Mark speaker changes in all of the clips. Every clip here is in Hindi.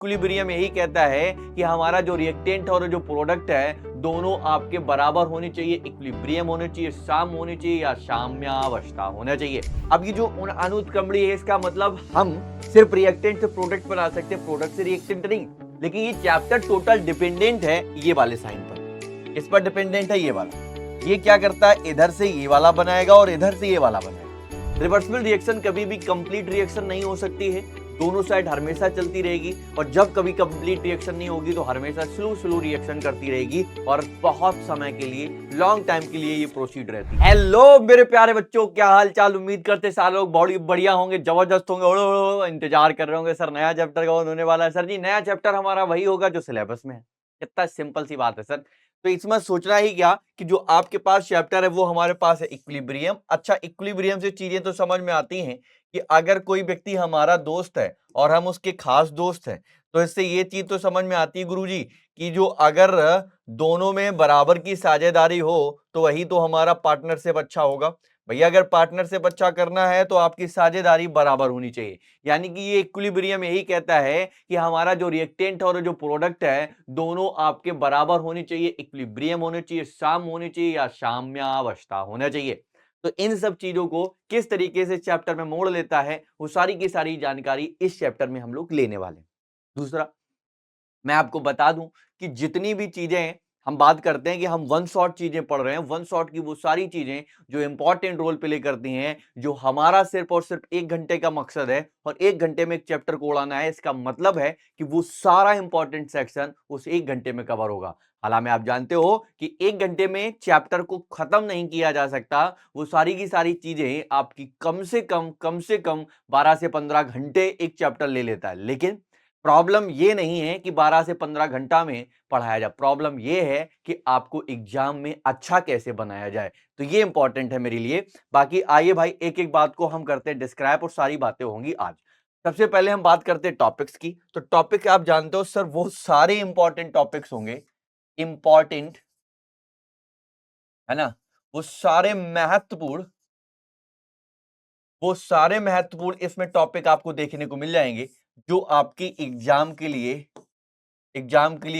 Speaker 1: इक्विलिब्रियम यही कहता है कि हमारा जो रिएक्टेंट और जो प्रोडक्ट है दोनों आपके बराबर होने चाहिए, इक्विलिब्रियम होने चाहिए, साम होनी चाहिए या साम्यावस्था होना चाहिए। अब ये जो अनुत्क्रमणीय है इसका मतलब हम सिर्फ रिएक्टेंट से प्रोडक्ट बना सकते हैं, प्रोडक्ट से रिएक्टेंट नहीं। लेकिन ये चैप्टर टोटल डिपेंडेंट है ये वाले साइन पर। इस पर डिपेंडेंट है ये वाला। ये क्या करता है, इधर से ये वाला बनाएगा और इधर से ये वाला बनाएगा। रिवर्सिबल रिएक्शन कभी भी कंप्लीट रिएक्शन नहीं हो सकती है, दोनों साइड हमेशा चलती रहेगी। और जब कभी कंप्लीट रिएक्शन नहीं होगी तो हमेशा स्लो रिएक्शन करती रहेगी और बहुत समय के लिए, लॉन्ग टाइम के लिए ये प्रोसीड रहती है। हेलो मेरे प्यारे बच्चों, क्या हाल चाल? उम्मीद करते सारे लोग बहुत बढ़िया होंगे, जबरदस्त होंगे, इंतजार कर रहे होंगे सर नया चैप्टर कौन होने वाला है। सर जी नया चैप्टर हमारा वही होगा जो सिलेबस में है। कितना सिंपल सी बात है सर। तो इसमें सोचना ही क्या कि जो आपके पास चैप्टर है वो हमारे पास है इक्विलिब्रियम। अच्छा, इक्विलिब्रियम से चीजें तो समझ में आती हैं कि अगर कोई व्यक्ति हमारा दोस्त है और हम उसके खास दोस्त हैं तो इससे ये चीज तो समझ में आती है गुरुजी कि जो अगर दोनों में बराबर की साझेदारी हो तो वही तो हमारा पार्टनरशिप अच्छा होगा। भैया अगर पार्टनरशिप अच्छा करना है तो आपकी साझेदारी बराबर होनी चाहिए। यानी कि ये इक्विलिब्रियम यही कहता है कि हमारा जो रिएक्टेंट और जो प्रोडक्ट है दोनों आपके बराबर होनी चाहिए, इक्विलिब्रियम होने चाहिए, साम होनी चाहिए या साम्यावस्था होना चाहिए। तो इन सब चीजों को किस तरीके से चैप्टर में मोड़ लेता है वो सारी की सारी जानकारी इस चैप्टर में हम लोग लेने वाले हैं। दूसरा, मैं आपको बता दूं कि जितनी भी चीजें हम बात करते हैं कि हम वन शॉट चीजें पढ़ रहे हैं, वन शॉट की वो सारी चीजें जो इंपॉर्टेंट रोल प्ले करती हैं, जो हमारा सिर्फ और सिर्फ 1 घंटे का मकसद है और 1 घंटे में एक चैप्टर को उड़ाना है। इसका मतलब है कि वो सारा इंपॉर्टेंट सेक्शन उस 1 घंटे में कवर होगा। हालांकि आप जानते हो कि 1 घंटे में चैप्टर को खत्म नहीं किया जा सकता। वो सारी की सारी चीजें आपकी कम से कम 12 से 15 घंटे एक चैप्टर ले लेता है। लेकिन प्रॉब्लम ये नहीं है कि 12 से 15 घंटा में पढ़ाया जाए, प्रॉब्लम ये है कि आपको एग्जाम में अच्छा कैसे बनाया जाए। तो ये इंपॉर्टेंट है मेरे लिए। बाकी आइए भाई एक एक बात को हम करते हैं डिस्क्राइब और सारी बातें होंगी आज। सबसे पहले हम बात करते हैं टॉपिक्स की। तो टॉपिक आप जानते हो सर वो सारे इंपॉर्टेंट टॉपिक्स होंगे, इंपॉर्टेंट है ना, वो सारे महत्वपूर्ण इसमें टॉपिक आपको देखने को मिल जाएंगे जो आपकी एग्जाम के लिए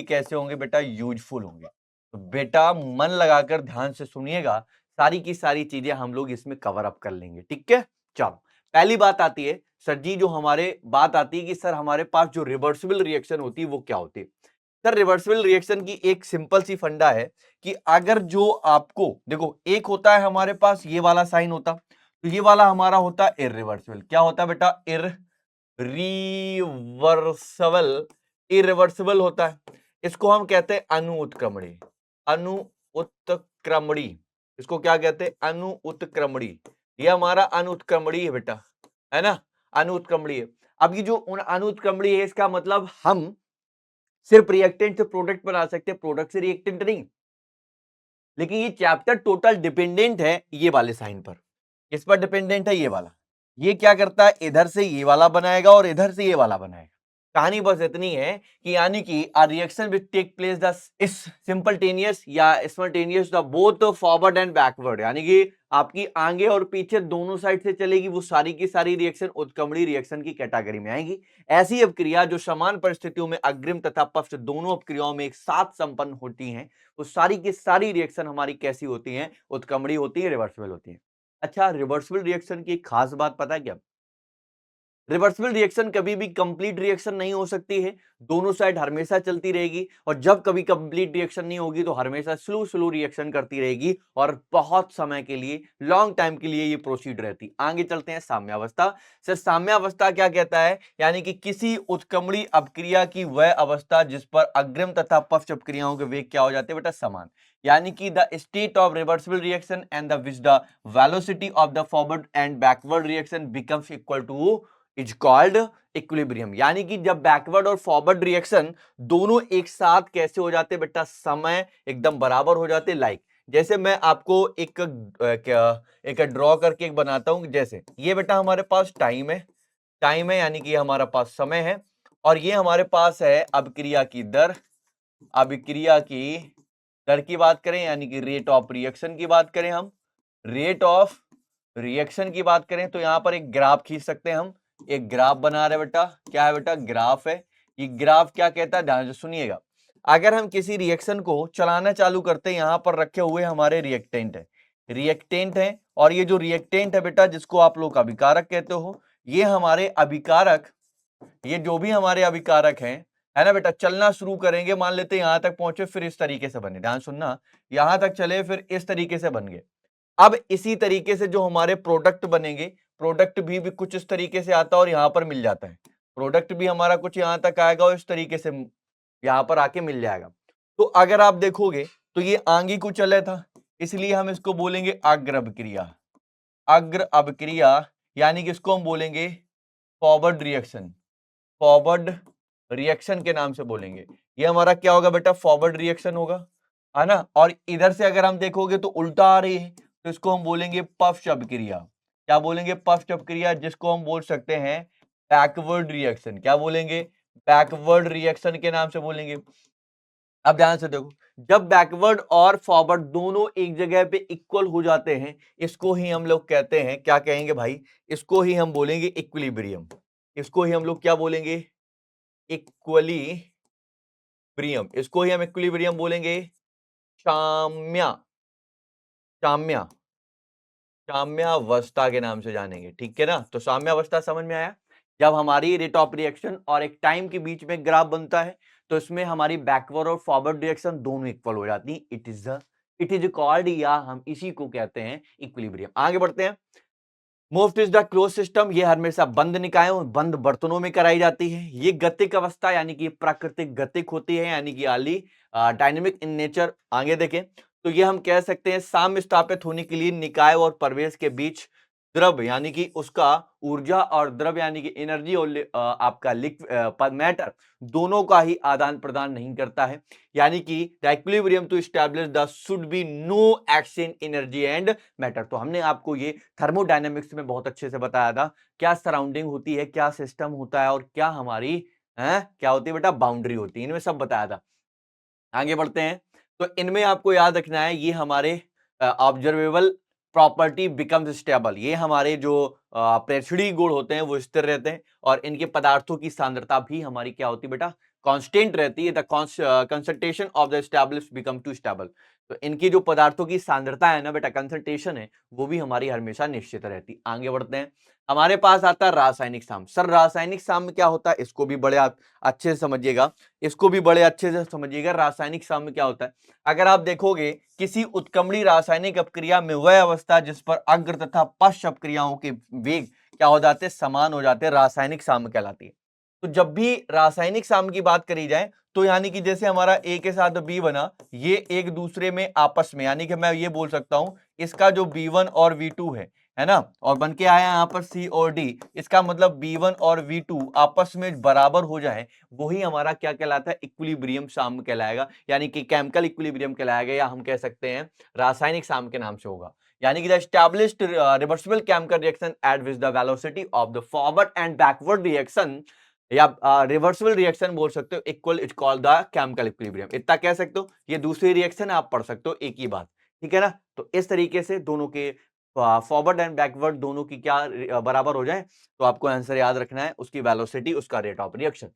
Speaker 1: कैसे होंगे बेटा, यूजफुल होंगे। तो बेटा मन लगाकर ध्यान से सुनिएगा, सारी की सारी चीजें हम लोग इसमें कवर अप कर लेंगे, ठीक है। चलो पहली बात आती है सर जी, जो हमारे बात आती है कि सर हमारे पास जो रिवर्सिबल रिएक्शन होती है वो क्या होती है। सर रिवर्सिबल रिएक्शन की एक सिंपल सी फंडा है कि अगर जो आपको देखो, एक होता है हमारे पास ये वाला साइन होता, तो ये वाला हमारा होता है इररिवर्सिबल। क्या होता है बेटा, इररिवर्सिबल, इरिवर्सिबल होता है। इसको हम कहते हैं अनुउत्क्रमणी, अनुउत्क्रमणी। इसको क्या कहते हैं, अनुउत्क्रमणी। ये हमारा अनुउत्क्रमणी है बेटा, है ना, अनुउत्क्रमणी है। अब ये जो अनुउत्क्रमणी है इसका मतलब हम सिर्फ रिएक्टेंट से प्रोडक्ट बना सकते हैं, प्रोडक्ट से रिएक्टेंट नहीं। लेकिन ये चैप्टर टोटल डिपेंडेंट है ये वाले साइन पर। किस पर डिपेंडेंट है, ये वाला। ये क्या करता है, इधर से ये वाला बनाएगा और इधर से ये वाला बनाएगा। कहानी बस इतनी है कि यानी कि a reaction which take place the is simultaneous या simultaneous the both forward and backward, यानी कि आपकी आगे और पीछे दोनों साइड से चलेगी, वो सारी की सारी रिएक्शन उत्क्रमणी रिएक्शन की कैटेगरी में आएगी। ऐसी अपक्रिया जो समान परिस्थितियों में अग्रिम तथा पश्च दोनों अपक्रियाओं में एक साथ संपन्न होती हैं, वो सारी की सारी रिएक्शन हमारी कैसी होती हैं, उत्क्रमणी होती है, रिवर्सिबल होती है। अच्छा, रिवर्सिबल रिएक्शन की एक खास बात पता है क्या, रिवर्सिबल रिएक्शन कभी भी कंप्लीट रिएक्शन नहीं हो सकती है, दोनों साइड हमेशा चलती रहेगी। और जब कभी कंप्लीट रिएक्शन नहीं होगी तो हमेशा स्लो रिएक्शन करती रहेगी और बहुत समय के लिए, लॉन्ग टाइम के लिए ये प्रोसीड रहती। आगे चलते हैं साम्यावस्था। सर साम्यावस्था क्या कहता है, यानी कि किसी उत्क्रमणी अपक्रिया की वह अवस्था जिस पर अग्रिम तथा पश्च अपक्रियाओं के वेग क्या हो जाते हैं बेटा, समान। यानी कि the state of reversible reaction and the which the velocity of the forward and backward reaction becomes equal two is called equilibrium. यानी कि जब बैकवर्ड और फॉरवर्ड रिएक्शन दोनों एक साथ कैसे हो जाते बेटा, समय एकदम बराबर हो जाते। लाइक जैसे मैं आपको एक ड्रॉ करके एक बनाता हूं, जैसे ये बेटा हमारे पास टाइम है यानी कि हमारा पास समय है, और ये हमारे पास है अभिक्रिया की दर। अभिक्रिया की दर की बात करें यानी कि रेट ऑफ रिएक्शन की बात करें, हम रेट ऑफ रिएक्शन की बात करें तो यहां पर एक ग्राफ खींच सकते हैं हम। एक ग्राफ बना रहे बेटा, क्या है बेटा, ग्राफ है। ये ग्राफ क्या कहता है, ध्यान से सुनिएगा। अगर हम किसी रिएक्शन को चलाना चालू करते हैं, यहां पर रखे हुए हमारे रिएक्टेंट है और ये जो रिएक्टेंट है बेटा, जिसको आप लोग अभिकारक कहते हो, ये हमारे अभिकारक, ये जो भी हमारे अभिकारक हैं, है ना बेटा, चलना शुरू करेंगे। मान लेते हैं यहां तक पहुंचे, फिर इस तरीके से बने, ध्यान सुनना, यहां तक चले फिर इस तरीके से बन गए। अब इसी तरीके से जो हमारे प्रोडक्ट बनेंगे, प्रोडक्ट भी कुछ इस तरीके से आता है और यहां पर मिल जाता है। प्रोडक्ट भी हमारा कुछ यहां तक आएगा और इस तरीके से यहां पर आके मिल जाएगा। तो अगर आप देखोगे तो ये आंगी को चले था, इसलिए हम इसको बोलेंगे अग्र अभिक्रिया। अग्र अभिक्रिया यानी कि इसको हम बोलेंगे फॉरवर्ड रिएक्शन, फॉरवर्ड रिएक्शन के नाम से बोलेंगे। ये हमारा क्या होगा बेटा, फॉरवर्ड रिएक्शन होगा, है ना। और इधर से अगर हम देखोगे तो उल्टा आ रही है, तो इसको हम बोलेंगे पश्च अभिक्रिया। क्या बोलेंगे, पश्च अभिक्रिया, जिसको हम बोल सकते हैं बैकवर्ड रिएक्शन। क्या बोलेंगे, बैकवर्ड रिएक्शन के नाम से बोलेंगे। अब ध्यान से देखो, जब बैकवर्ड और फॉरवर्ड दोनों एक जगह पे इक्वल हो जाते हैं, इसको ही हम लोग कहते हैं, क्या कहेंगे भाई, इसको ही हम बोलेंगे इक्विलिब्रियम। इसको ही हम लोग क्या बोलेंगे, इक्विलिब्रियम। इसको ही हम इक्विलिब्रियम बोलेंगे। साम्या, साम्या, साम्यावस्था के नाम से जानेंगे, ठीक है ना। तो साम्यावस्था समझ में आया। जब हमारी रेट ऑफ रिएक्शन और एक टाइम के बीच में ग्राफ बनता है, तो इसमें हमारी बैकवर्ड और फॉरवर्ड रिएक्शन दोनों इक्वल हो जाती है। इट इज कॉल्ड, या हम इसी को कहते हैं इक्विलिब्रियम। आगे बढ़ते हैं। मोफ्ट इज द क्लोज सिस्टम, ये हमेशा बंद निकायों, बंद बर्तनों में कराई जाती है। ये गतिक अवस्था यानी कि प्राकृतिक गतिक होती है, यानी कि आली डायनेमिक इन नेचर। आगे देखें तो ये हम कह सकते हैं साम्य स्थापित होने के लिए निकाय और प्रवेश के बीच द्रव यानी कि उसका ऊर्जा और द्रव यानी कि एनर्जी और आपका मैटर दोनों का ही आदान प्रदान नहीं करता है। यानी कि the equilibrium to establish the should be no exchange energy and matter. तो हमने आपको ये थर्मोडायनेमिक्स में बहुत अच्छे से बताया था, क्या सराउंडिंग होती है, क्या सिस्टम होता है और क्या हमारी क्या होती है बेटा, बाउंड्री होती है, इनमें सब बताया था। आगे बढ़ते हैं। तो इनमें आपको याद रखना है, ये हमारे ऑब्जर्वेबल प्रॉपर्टी बिकम्स स्टेबल। ये हमारे जो प्रेक्षणीय गुण होते हैं वो स्थिर रहते हैं और इनके पदार्थों की सांद्रता भी हमारी क्या होती है बेटा, कांस्टेंट रहती है। The concentration of the establish become to stable. तो इनकी जो पदार्थों की सांद्रता है ना बेटा, कंसंट्रेशन है, वो भी हमारी हमेशा निश्चित रहती। आगे बढ़ते हैं। हमारे पास आता है रासायनिक साम्य। सर रासायनिक साम्य क्या होता है, इसको भी बड़े अच्छे से समझिएगा, इसको भी बड़े अच्छे से समझिएगा। रासायनिक साम्य क्या होता है, अगर आप देखोगे किसी उत्क्रमणी रासायनिक अपक्रिया में वह अवस्था जिस पर अग्र तथा पश्च अपक्रियाओं के वेग क्या हो जाते हैं, समान हो जाते हैं, रासायनिक साम्य कहलाती है। तो जब भी रासायनिक साम्य की बात करी जाए तो यानी कि जैसे हमारा ए के साथ बी बना, ये एक दूसरे में आपस में, यानी कि मैं ये बोल सकता हूं इसका जो B1 और V2 है ना, और बन के आया यहां पर C और D, इसका मतलब B1 और V2 आपस में बराबर हो जाए, वही हमारा क्या कहलाता है, इक्विलिब्रियम साम्य कहलाएगा, यानी कि केमिकल इक्विलिब्रियम कहलाएगा, या हम कह सकते हैं रासायनिक साम्य के नाम से होगा। यानी कि the established reversible chemical reaction at which the velocity of the forward and backward reaction, या रिवर्सिबल रिएक्शन बोल सकते हो, equal is called the chemical equilibrium. इतना कह सकते हो। ये दूसरी रिएक्शन आप पढ़ सकते हो, एक ही बात, ठीक है ना। तो इस तरीके से दोनों के फॉरवर्ड एंड बैकवर्ड दोनों की क्या बराबर हो जाए, तो आपको आंसर याद रखना है, उसकी वेलोसिटी, उसका रेट ऑफ रिएक्शन।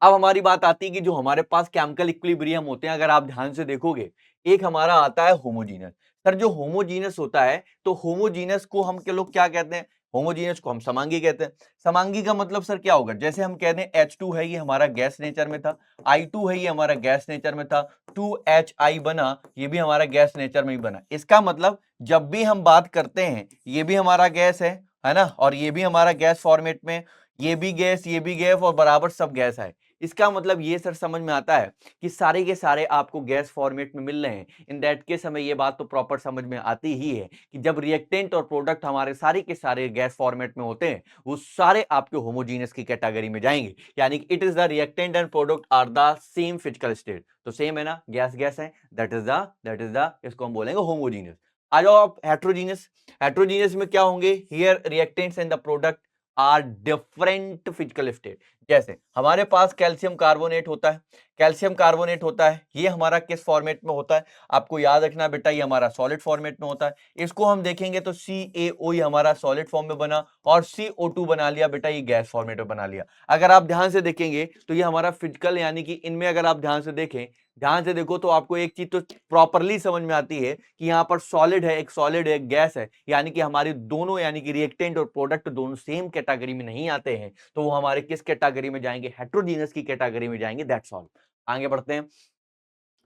Speaker 1: अब हमारी बात आती है कि जो हमारे पास केमिकल इक्विलिब्रियम होते हैं, अगर आप ध्यान से देखोगे, एक हमारा आता है होमोजीनस। सर जो होमोजीनस होता है, तो होमोजीनस को हम के लोग क्या कहते हैं, होमोजीनस को हम समांगी कहते हैं। समांगी का मतलब सर क्या होगा, जैसे हम कहते हैं H2 है, ये हमारा गैस नेचर में था, I2 है, ये हमारा गैस नेचर में था, 2HI बना, ये भी हमारा गैस नेचर में ही बना। इसका मतलब जब भी हम बात करते हैं, ये भी हमारा गैस है ना, और ये भी हमारा गैस फॉर्मेट में, ये भी गैस, ये भी गैस, और बराबर सब गैस है। इसका मतलब ये सर समझ में आता है कि सारे के सारे आपको गैस फॉर्मेट में मिल रहे हैं। इन दैट केस हमें ये बात तो प्रॉपर समझ में आती ही है कि जब रिएक्टेंट और प्रोडक्ट हमारे सारे के सारे गैस फॉर्मेट में होते हैं, वो सारे आपके होमोजीनियस की कैटेगरी में जाएंगे, यानी कि it is the reactant and product are the same physical state. तो सेम है ना, गैस गैस है, दैट इज द इसको हम बोलेंगे होमोजीनियस। आ जाओ आप हेट्रोजीनियस। हेट्रोजीनियस में क्या होंगे, here reactants and the product are different physical state. जैसे हमारे पास कैल्शियम कार्बोनेट होता है, कैल्शियम कार्बोनेट होता है, ये हमारा किस फॉर्मेट में होता है, आपको याद रखना बेटा, ये हमारा सॉलिड फॉर्मेट में होता है। इसको हम देखेंगे तो CaO ये हमारा सॉलिड फॉर्म में बना, और CO2 बना लिया बेटा, ये गैस फॉर्मेट में बना लिया। अगर आप ध्यान से देखेंगे तो ये हमारा फिजिकल, यानी कि इनमें अगर आप ध्यान से देखें, ध्यान से देखो तो आपको एक चीज तो प्रॉपरली समझ में आती है कि यहाँ पर सॉलिड है, एक सॉलिड है, एक गैस है, यानी कि हमारे दोनों, यानी कि रिएक्टेंट और प्रोडक्ट दोनों सेम कैटेगरी में नहीं आते हैं, तो वो हमारे किस कैटेगरी में जाएंगे, हेट्रोजीनियस की कैटेगरी में जाएंगे। That's all. आगे बढ़ते हैं,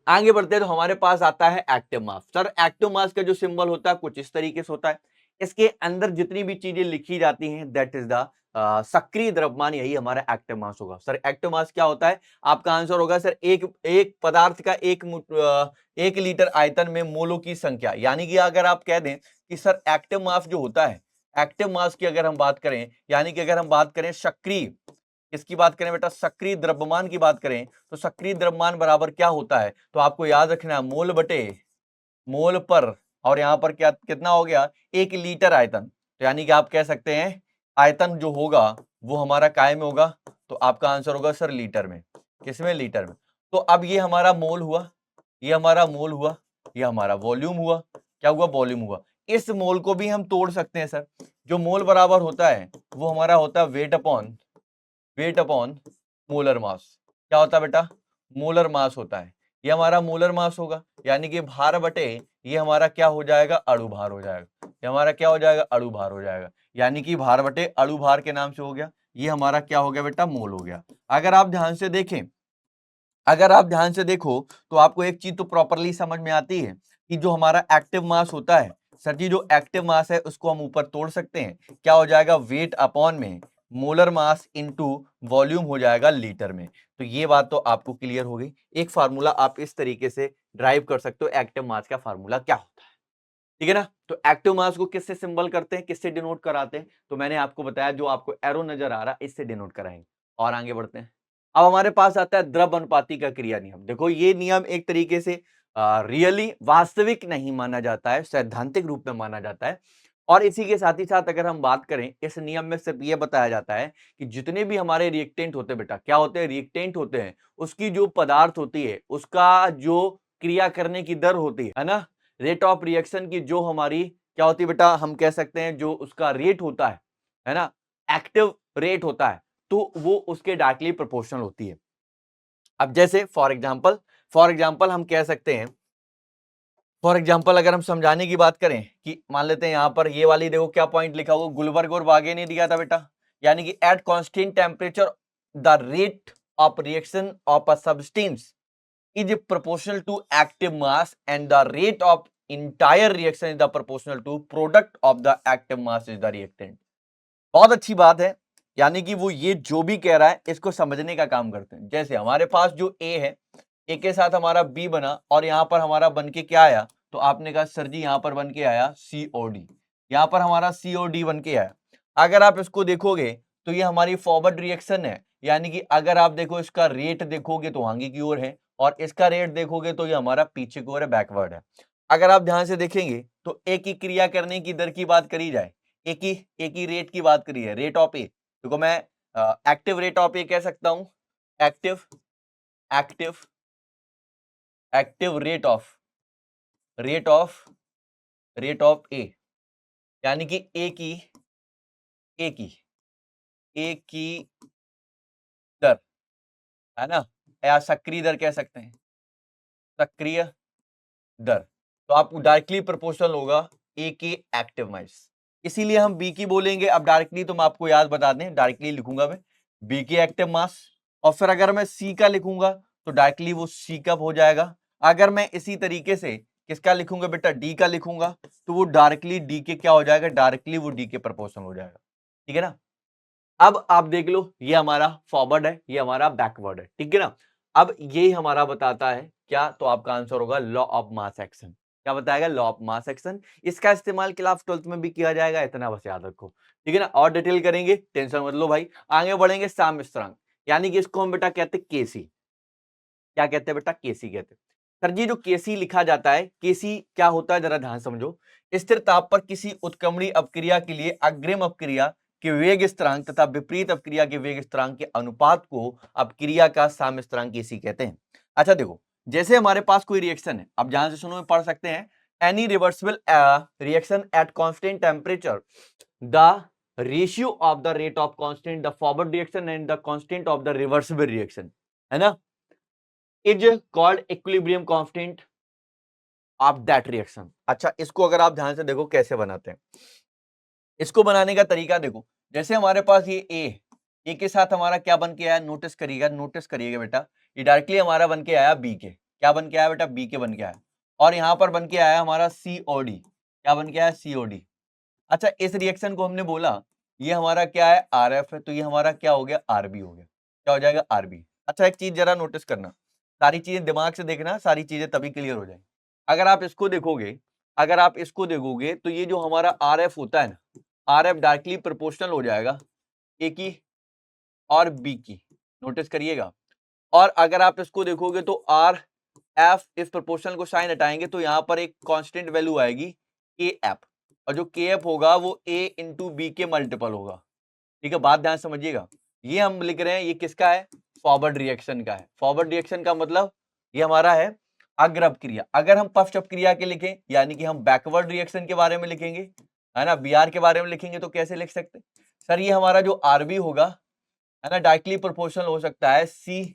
Speaker 1: आगे बढ़ते हैं तो हमारे पास आता है active mass. Sir active mass का जो सिंबल होता है कुछ इस तरीके से होता है, इसके अंदर जितनी भी चीजें लिखी जाती हैं दैट इज द सक्रिय द्रव्यमान, यही हमारा एक्टिव मास होगा। सर एक्टिव मास क्या होता है, आपका आंसर होगा सर एक एक पदार्थ का एक लीटर आयतन में मोलों की संख्या। यानी कि अगर आप कह दें कि सर एक्टिव मास जो होता है, एक्टिव मास की अगर हम बात करें, यानी कि अगर हम बात करें सक्रिय, किसकी बात करें बेटा, सक्रिय द्रव्यमान की बात करें, तो सक्रिय द्रव्यमान बराबर क्या होता है, तो आपको याद रखना है मोल बटे मोल पर, और यहां पर क्या कितना हो गया, एक लीटर आयतन। तो यानी कि आप कह सकते हैं आयतन जो होगा वो हमारा काय में होगा, तो आपका आंसर होगा सर लीटर में। किसमें, लीटर में। तो अब ये हमारा मोल हुआ, ये हमारा मोल हुआ, ये हमारा वॉल्यूम हुआ, क्या हुआ, वॉल्यूम हुआ। इस मोल को भी हम तोड़ सकते हैं सर, जो मोल बराबर होता है वो हमारा होता है वेट अपॉन मोलर मास। क्या होता है बेटा, मोलर मास होता है, ये हमारा मोलर मास होगा, यानी कि भार बटे ये हमारा क्या हो जाएगा, अणु भार हो जाएगा। ये हमारा क्या हो जाएगा, अणु भार हो जाएगा, यानी कि भार बटे अणु भार के नाम से हो गया, ये हमारा क्या हो गया बेटा, मोल हो गया। अगर आप ध्यान से देखें, अगर आप ध्यान से देखो तो आपको एक चीज तो प्रॉपरली समझ में आती है कि जो हमारा एक्टिव मास होता है, सर जी जो एक्टिव मास है उसको हम ऊपर तोड़ सकते हैं, क्या हो जाएगा, वेट अपॉन में मोलर मास इनटू वॉल्यूम हो जाएगा लीटर में। तो ये बात तो आपको क्लियर हो गई। एक फार्मूला आप इस तरीके से ड्राइव कर सकते हो, एक्टिव मास का फार्मूला क्या होता है, ठीक है ना। तो एक्टिव मास को किससे सिंबल करते हैं, किससे डिनोट कराते हैं, तो मैंने आपको बताया जो आपको एरो नजर आ रहा है इससे डिनोट कराएंगे। और आगे बढ़ते हैं, अब हमारे पास आता है द्रव अनुपाती का क्रिया नियम। देखो ये नियम एक तरीके से रियली वास्तविक नहीं माना जाता है, सैद्धांतिक रूप में माना जाता है। और इसी के साथ ही साथ अगर हम बात करें, इस नियम में सिर्फ ये बताया जाता है कि जितने भी हमारे रिएक्टेंट होते हैं बेटा, क्या होते हैं, रिएक्टेंट होते हैं, उसकी जो पदार्थ होती है उसका जो क्रिया करने की दर होती है ना, रेट ऑफ रिएक्शन की जो हमारी क्या होती है बेटा, हम कह सकते हैं जो उसका रेट होता है ना, एक्टिव रेट होता है, तो वो उसके डायरेक्टली प्रोपोर्शनल होती है। अब जैसे फॉर एग्जांपल हम कह सकते हैं, फॉर एग्जांपल अगर हम समझाने की बात करें कि मान लेते हैं यहां पर ये वाली देखो क्या पॉइंट लिखा हुआ, गुलबर्ग और वागे ने दिया था बेटा, यानी कि at constant temperature the rate of reaction of a substance is proportional to active mass and the rate of entire reaction is the proportional to product of the active mass is the reactant। बहुत अच्छी बात है, यानी कि वो ये जो भी कह रहा है इसको समझने का काम करते हैं। जैसे हमारे पास जो A है, A के साथ हमारा B बना और यहां पर हमारा बन के क्या आया, तो आपने कहा सर जी यहां पर बन के आया COD, यहां पर हमारा COD बन के आया। अगर आप इसको देखोगे तो ये हमारी फॉरवर्ड रिएक्शन है, यानी कि अगर आप देखो इसका रेट देखोगे तो आगे की ओर है, और इसका रेट देखोगे तो ये हमारा पीछे की ओर है, बैकवर्ड है। अगर आप ध्यान से देखेंगे तो एक ही क्रिया करने की दर की बात करी जाए, एक ही रेट की बात करी है, रेट ऑफ ए, देखो मैं एक्टिव रेट ऑफ ए कह सकता हूं, active active active rate of A, यानी कि ए की ए की दर, है ना, या सक्रिय दर कह सकते हैं, सक्रिय दर, तो आपको डायरेक्टली प्रोपोर्शनल होगा ए के एक्टिव मास, इसीलिए हम बी की बोलेंगे। अब डायरेक्टली तो मैं आपको याद बता दें, डायरेक्टली लिखूंगा मैं बी के एक्टिव मास, और फिर अगर मैं सी का लिखूंगा तो डायरेक्टली वो सी कब हो जाएगा। अगर मैं इसी तरीके से किसका लिखूंगा बेटा, डी का लिखूंगा, तो वो डायरेक्टली डी के क्या हो जाएगा, डायरेक्टली वो डी के प्रोपोर्शनल हो जाएगा, ठीक है ना। अब आप देख लो ये हमारा फॉरवर्ड है, ये हमारा बैकवर्ड है, ठीक है ना। अब ये हमारा बताता है क्या, तो आपका आंसर होगा लॉ ऑफ मास एक्शन। क्या बताएगा, लॉ ऑफ मास एक्शन। इसका इस्तेमाल क्लास 12th में भी किया जाएगा, इतना बस याद रखो, ठीक है ना। और डिटेल करेंगे, टेंशन मत लो भाई। आगे बढ़ेंगे, साम्यस्थिरांक, यानी कि इसको हम बेटा कहते हैं केसी। क्या कहते हैं बेटा, केसी कहते हैं। सर जी जो केसी लिखा जाता है, केसी क्या होता है जरा ध्यान समझो, स्थिर ताप पर किसी उत्क्रमणी अपक्रिया के लिए अग्रिम अपक्रिया कि वेग स्थिरांक तथा विपरीत अपक्रिया के वेग स्थिरांक के अनुपात को अपक्रिया का साम्य स्थिरांक इसी कहते हैं। अच्छा देखो, जैसे हमारे पास कोई रिएक्शन है, अब ध्यान से सुनो, में पढ़ सकते हैं, any reversible reaction at constant temperature, the ratio of the rate of constant the forward reaction and the constant of the reversible reaction, है ना, is called equilibrium constant of that reaction. अच्छा, इसको अगर आप ध्यान से देखो कैसे बनाते हैं, इसको बनाने का तरीका देखो, जैसे हमारे पास ये ए के साथ हमारा क्या बन के आया, नोटिस करिएगा बेटा, ये डायरेक्टली हमारा बन के आया बी के, क्या बन के आया बेटा, बी के बन के आया, और यहां पर बन के आया हमारा सीओडी, क्या बन के आया, सीओडी। अच्छा, इस रिएक्शन को हमने बोला ये हमारा क्या है, आरएफ है, तो ये हमारा क्या हो गया, आरबी हो गया, क्या हो जाएगा, आरबी। अच्छा, एक चीज जरा नोटिस करना, सारी चीजें दिमाग से देखना, सारी चीजें तभी क्लियर हो जाएंगी। अगर आप इसको देखोगे, तो ये जो हमारा आरएफ होता है ना, आरएफ डायरेक्टली प्रोपोर्शनल हो जाएगा ए की और बी की, नोटिस करिएगा। और अगर आप इसको देखोगे तो आर एफ, इस प्रोपोर्शनल को साइन हटाएंगे तो यहां पर एक कांस्टेंट वैल्यू आएगी के एफ, और जो के एफ होगा वो ए इंटू बी के मल्टीपल होगा। ठीक है, बात ध्यान समझिएगा, ये हम लिख रहे हैं, ये किसका है, फॉरवर्ड रिएक्शन का है। फॉरवर्ड रिएक्शन का मतलब ये हमारा है अग्र अपक्रिया। अगर हम पश्च अपक्रिया के लिखें, यानी कि हम बैकवर्ड रिएक्शन के बारे में लिखेंगे, है ना, बीआर के बारे में लिखेंगे, तो कैसे लिख सकते, सर ये हमारा जो आरबी होगा, है ना, डायरेक्टली प्रोपोर्शनल हो सकता है सी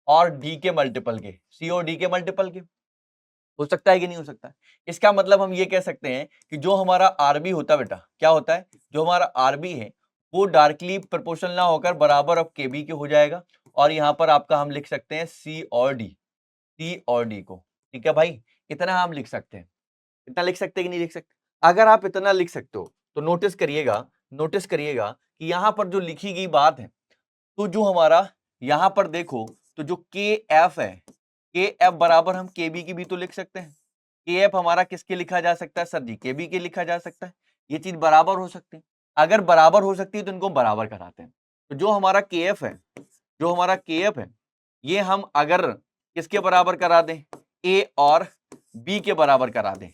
Speaker 1: और डी के मल्टीपल के, सी और डी के मल्टीपल के, हो सकता है कि नहीं हो सकता है। इसका मतलब हम ये कह सकते हैं कि जो हमारा आरबी होता है बेटा, क्या होता है, जो हमारा आरबी है वो डायरेक्टली प्रोपोर्शनल ना होकर बराबर अब केबी के हो जाएगा, और यहाँ पर आपका हम लिख सकते हैं सी और डी को। ठीक है भाई, इतना हम लिख सकते हैं, इतना लिख सकते हैं कि नहीं लिख सकते। अगर आप इतना लिख सकते हो तो नोटिस करिएगा कि यहाँ पर जो लिखी गई बात है, तो जो हमारा यहाँ पर देखो, तो जो के एफ है, के एफ बराबर हम के बी की भी तो लिख सकते हैं। के एफ हमारा किसके लिखा जा सकता है, सर जी के बी के लिखा जा सकता है। ये चीज बराबर हो सकती है, अगर बराबर हो सकती है तो इनको बराबर कराते हैं। तो जो हमारा के एफ है, ये हम अगर किसके बराबर करा दें, ए और बी के बराबर करा दें,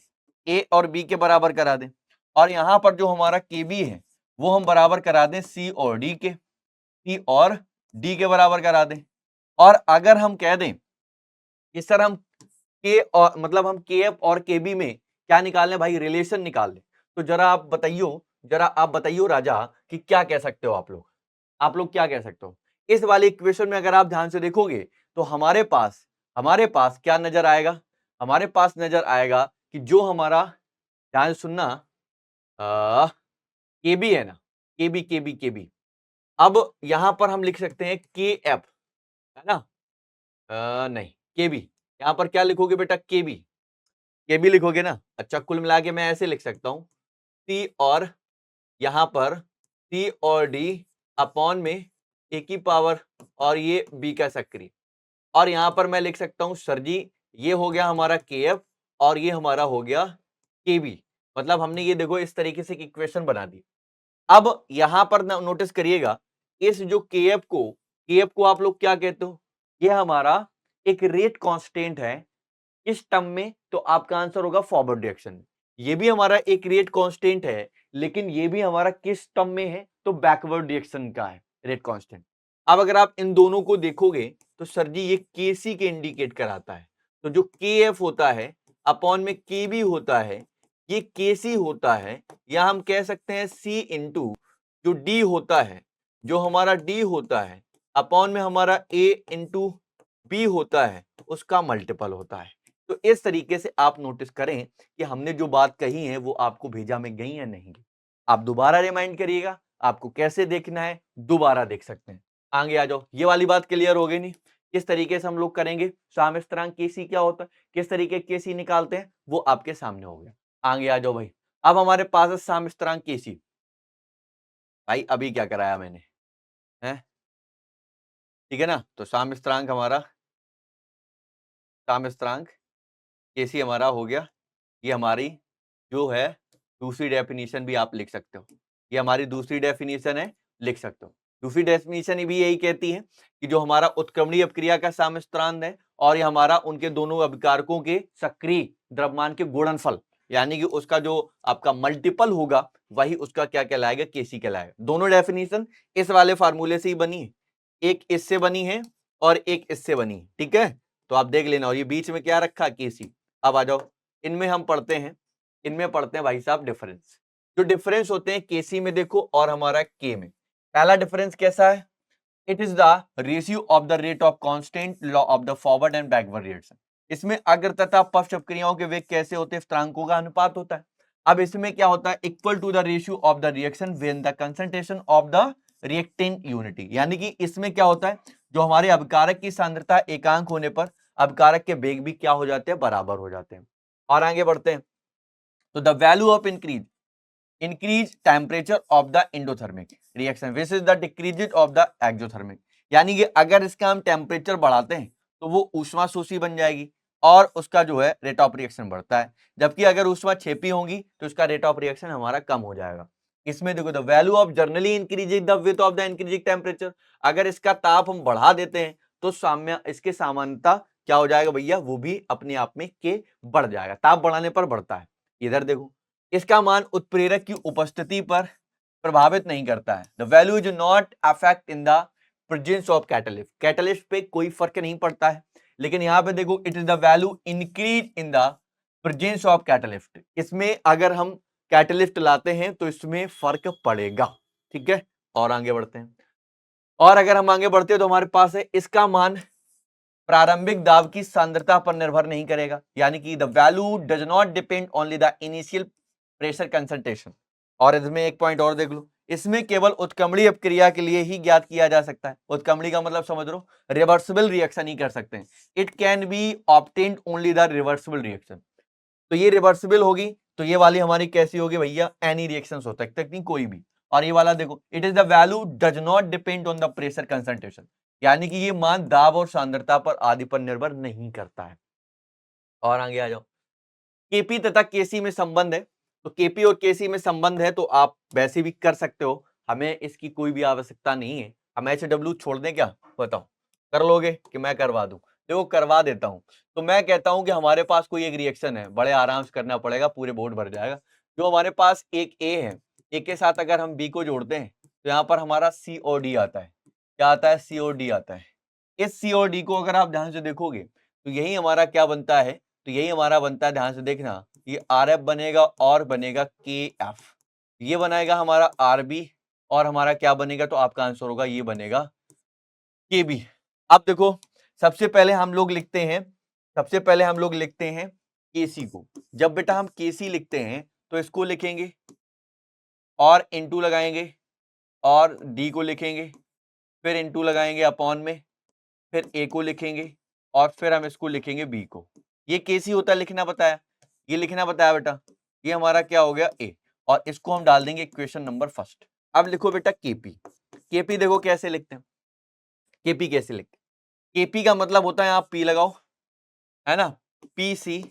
Speaker 1: ए और बी के बराबर करा दें, और यहां पर जो हमारा के बी है वो हम बराबर करा दें सी और डी के, सी और डी के बराबर करा दें। और अगर हम कह दें कि सर हम के और मतलब हम के एफ और के बी में क्या निकाल लें भाई, रिलेशन निकाल लें, तो जरा आप बताइयो राजा कि क्या कह सकते हो आप लोग क्या कह सकते हो। इस वाले इक्वेशन में अगर आप ध्यान से देखोगे तो हमारे पास क्या नजर आएगा, हमारे पास नजर आएगा कि जो हमारा, ध्यान से सुनना, के बी है ना, के बी, अब यहां पर हम लिख सकते हैं के एफ, है ना, नहीं के बी, यहां पर क्या लिखोगे बेटा, के बी लिखोगे ना। अच्छा, कुल मिला के मैं ऐसे लिख सकता हूं, सी और यहां पर सी और डी अपॉन में ए की पावर और ये बी का सक्रिय, और यहां पर मैं लिख सकता हूं सर जी ये हो गया हमारा के एफ और ये हमारा हो गया के बी। मतलब हमने ये देखो इस तरीके से इक्वेशन बना दी। अब यहां पर नोटिस करिएगा, इस जो के एफ को आप लोग क्या कहते हो, ये हमारा एक रेट कांस्टेंट है इस टर्म में, तो आपका आंसर होगा फॉरवर्ड रिएक्शन। ये भी हमारा एक रेट कांस्टेंट है, लेकिन ये भी हमारा किस टर्म में है, तो बैकवर्ड रिएक्शन का है रेट कांस्टेंट। अब अगर आप इन दोनों को देखोगे तो सर जी ये केसी के इंडिकेट कराता है, तो जो के एफ होता है अपॉन में के बी होता है, ये केसी होता है, या हम कह सकते हैं सी इंटू जो डी होता है, जो हमारा डी होता है अपॉन में हमारा ए इंटू बी होता है, उसका मल्टीपल होता है। तो इस तरीके से आप नोटिस करें कि हमने जो बात कही है वो आपको भेजा में गई है नहीं। आप दोबारा रिमाइंड करिएगा, आपको कैसे देखना है दोबारा देख सकते हैं। आगे आ जाओ, ये वाली बात क्लियर हो गई नहीं, किस तरीके से हम लोग करेंगे, साम्य स्थिरांक केसी क्या होता है, किस तरीके केसी निकालते हैं, वो आपके सामने हो गया। आगे आ जाओ भाई, अब हमारे पास है साम्य स्थिरांक केसी। भाई अभी क्या कराया मैंने, है ठीक है ना, तो साम्य स्थिरांक केसी हमारा हो गया। ये हमारी जो है दूसरी डेफिनेशन भी आप लिख सकते हो, ये हमारी दूसरी डेफिनेशन है, लिख सकते हो। दूसरी डेफिनेशन भी यही कहती है कि जो हमारा उत्क्रमणीय अपक्रिया का साम्य स्थिरांक है और ये हमारा उनके दोनों अभिकारकों के सक्रिय द्रव्यमान के गुणनफल, यानी कि उसका जो आपका मल्टीपल होगा वही उसका क्या कहलाएगा, केसी कहलाएगा। दोनों डेफिनेशन इस वाले फार्मूले से ही बनी है, एक इससे बनी है और एक इससे बनी है, ठीक है। तो आप देख लेना, और ये बीच में क्या रखा, केसी। अब आ जाओ, इनमें हम पढ़ते हैं, इनमें पढ़ते हैं भाई साहब डिफरेंस। जो डिफरेंस होते हैं केसी में देखो और हमारा के में। पहला डिफरेंस कैसा है, it is the ratio of the rate of constant law of the forward and backward reaction. इसमें अग्र तथा पश्च क्रियाओं के वेग कैसे होते हैं, स्थिरांकों का अनुपात होता है। अब इसमें क्या होता है, equal to the ratio of the reaction when the concentration of the reactant unity. यानी कि इसमें क्या होता है, जो हमारे अभिकारक की सांद्रता एकांक होने पर अभिकारक के वेग भी क्या हो जाते हैं, बराबर हो जाते हैं। और आगे बढ़ते हैं, तो the value of increase temperature of the endothermic reaction which is the decrease of the exothermic. यानी कि अगर इसका हम टेम्परेचर बढ़ाते हैं तो वो ऊष्मा शोषी बन जाएगी और उसका जो है रेट ऑफ रिएक्शन बढ़ता है, जबकि अगर ऊष्मा छेपी होगी तो उसका रेट ऑफ रिएक्शन हमारा कम हो जाएगा। इसमें देखो, the value of generally increasing the width of the increasing temperature, अगर इसका ताप हम बढ़ा देते हैं तो साम्य इसके सामान्यता क्या हो जाएगा भैया, वो भी अपने आप में के बढ़ जाएगा, ताप बढ़ाने पर बढ़ता है। इधर देखो, इसका मान उत्प्रेरक की उपस्थिति पर प्रभावित नहीं करता है। The value is not affect in the presence of catalyst, catalyst पे कोई फर्क नहीं पड़ता है। लेकिन यहां पे देखो, it is the value increase in the presence of catalyst, इसमें अगर हम कैटलिस्ट लाते हैं तो इसमें फर्क पड़ेगा, ठीक है। और आगे बढ़ते हैं, और अगर हम आगे बढ़ते हैं तो हमारे पास है, इसका मान प्रारंभिक दाब की सांद्रता पर निर्भर नहीं करेगा। यानी कि the value does not depend only the initial pressure concentration. और इसमें एक पॉइंट और देख लो, इसमें केवल उत्क्रमणीय अपक्रिया के लिए ही ज्ञात किया जा सकता है। उत्क्रमणी का मतलब समझ लो, रिवर्सिबल रिएक्शन ही कर सकते हैं। It can be obtained only the reversible reaction. तो ये रिवर्सिबल होगी तो ये वाली हमारी कैसी होगी भैया, एनी रिएक्शन हो सकता है, कोई भी। और ये वाला देखो, it is the value does not depend on the pressure concentration, यानी कि ये मान दाब और सांद्रता पर आदि पर निर्भर नहीं करता है। और आगे आ जाओ, केपी तथा केसी में संबंध है, तो केपी और केसी में संबंध है तो आप वैसे भी कर सकते हो, हमें इसकी कोई भी आवश्यकता नहीं है। हम एचडब्ल्यू छोड़ दें क्या, बताओ, कर लोगे कि मैं करवा दूं? देखो करवा देता हूं। तो मैं कहता हूं कि हमारे पास कोई एक रिएक्शन है, बड़े आराम से करना पड़ेगा, पूरे बोर्ड भर जाएगा। जो हमारे पास एक ए है, ए के साथ अगर हम बी को जोड़ते हैं तो यहाँ पर हमारा COD आता है। क्या आता है, COD आता है। इस COD को अगर आप ध्यान से देखोगे तो यही हमारा क्या बनता है, तो यही हमारा बनता है, ध्यान से देखना, ये RF बनेगा और बनेगा KF, ये बनाएगा हमारा RB और हमारा क्या बनेगा, तो आपका आंसर होगा ये बनेगा KB। अब देखो, सबसे पहले हम लोग लिखते हैं, सबसे पहले हम लोग लिखते हैं KC को। जब बेटा हम KC लिखते हैं तो इसको लिखेंगे और इनटू लगाएंगे और D को लिखेंगे, फिर इनटू लगाएंगे अपॉन में, फिर A को लिखेंगे और फिर हम इसको लिखेंगे B को। ये केसी होता है, लिखना बताया, ये लिखना बताया बेटा, ये हमारा क्या हो गया A, और इसको हम डाल देंगे इक्वेशन नंबर फर्स्ट। अब लिखो बेटा केपी। केपी देखो कैसे लिखते हैं, केपी कैसे लिखते हैं, केपी का मतलब होता है, आप P लगाओ, है ना, PC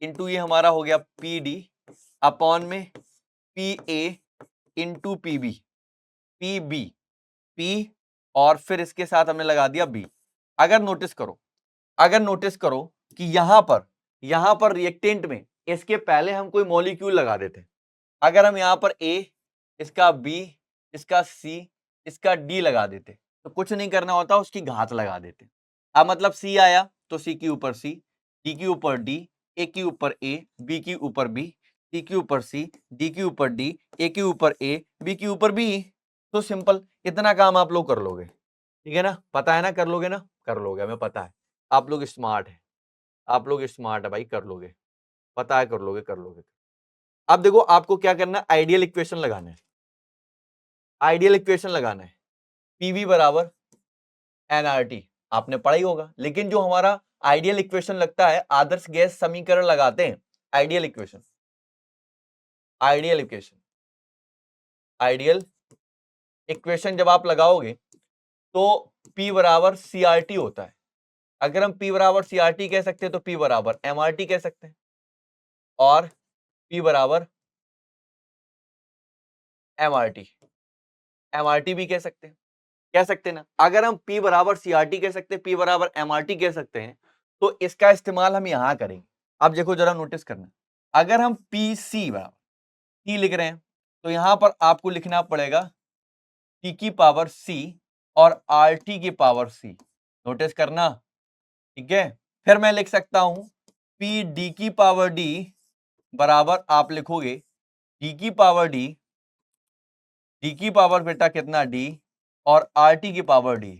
Speaker 1: इंटू ये हमारा हो गया PD अपॉन में PA into PB, PB, P और फिर इसके साथ हमने लगा दिया B। अगर नोटिस करो, अगर नोटिस करो कि यहां पर रिएक्टेंट में इसके पहले हम कोई मॉलिक्यूल लगा देते, अगर हम यहां पर A, इसका B, इसका C, इसका D लगा देते तो कुछ नहीं करना होता, उसकी घात लगा देते। अब मतलब C आया तो C के ऊपर C, D के ऊपर D, A के ऊपर A, B के ऊपर B, C के ऊपर C, D के ऊपर D, A के ऊपर A, B के ऊपर B। तो सिंपल, इतना काम आप लोग कर लोगे, ठीक है ना, पता है ना, कर लोगे ना, कर लोगे, हमें पता है, आप लोग स्मार्ट है, आप लोग स्मार्ट है भाई, कर लोगे, पता है, कर लोगे, कर लोगे। अब देखो आपको क्या करना है, आइडियल इक्वेशन लगाना है, आइडियल इक्वेशन लगाना है, पीवी बराबर एनआरटी, आपने पढ़ा ही होगा। लेकिन जो हमारा आइडियल इक्वेशन लगता है, आदर्श गैस समीकरण लगाते हैं, ideal equation, ideal equation, ideal equation जब आप लगाओगे तो P बराबर CRT होता है। अगर हम P बराबर CRT कह सकते हैं तो P बराबर MRT कह सकते हैं और P बराबर MRT भी कह सकते हैं, कह सकते हैं ना। अगर हम P बराबर CRT कह सकते हैं, P बराबर MRT कह सकते हैं, तो इसका इस्तेमाल हम यहां करेंगे। अब देखो जरा नोटिस करना, अगर हम PC बराबर T लिख रहे हैं तो यहां पर आपको लिखना पड़ेगा T की पावर C और RT की पावर C। नोटिस करना, ठीक है। फिर मैं लिख सकता हूं PD की पावर D बराबर आप लिखोगे D की पावर D, D की पावर बेटा कितना D और RT की पावर D,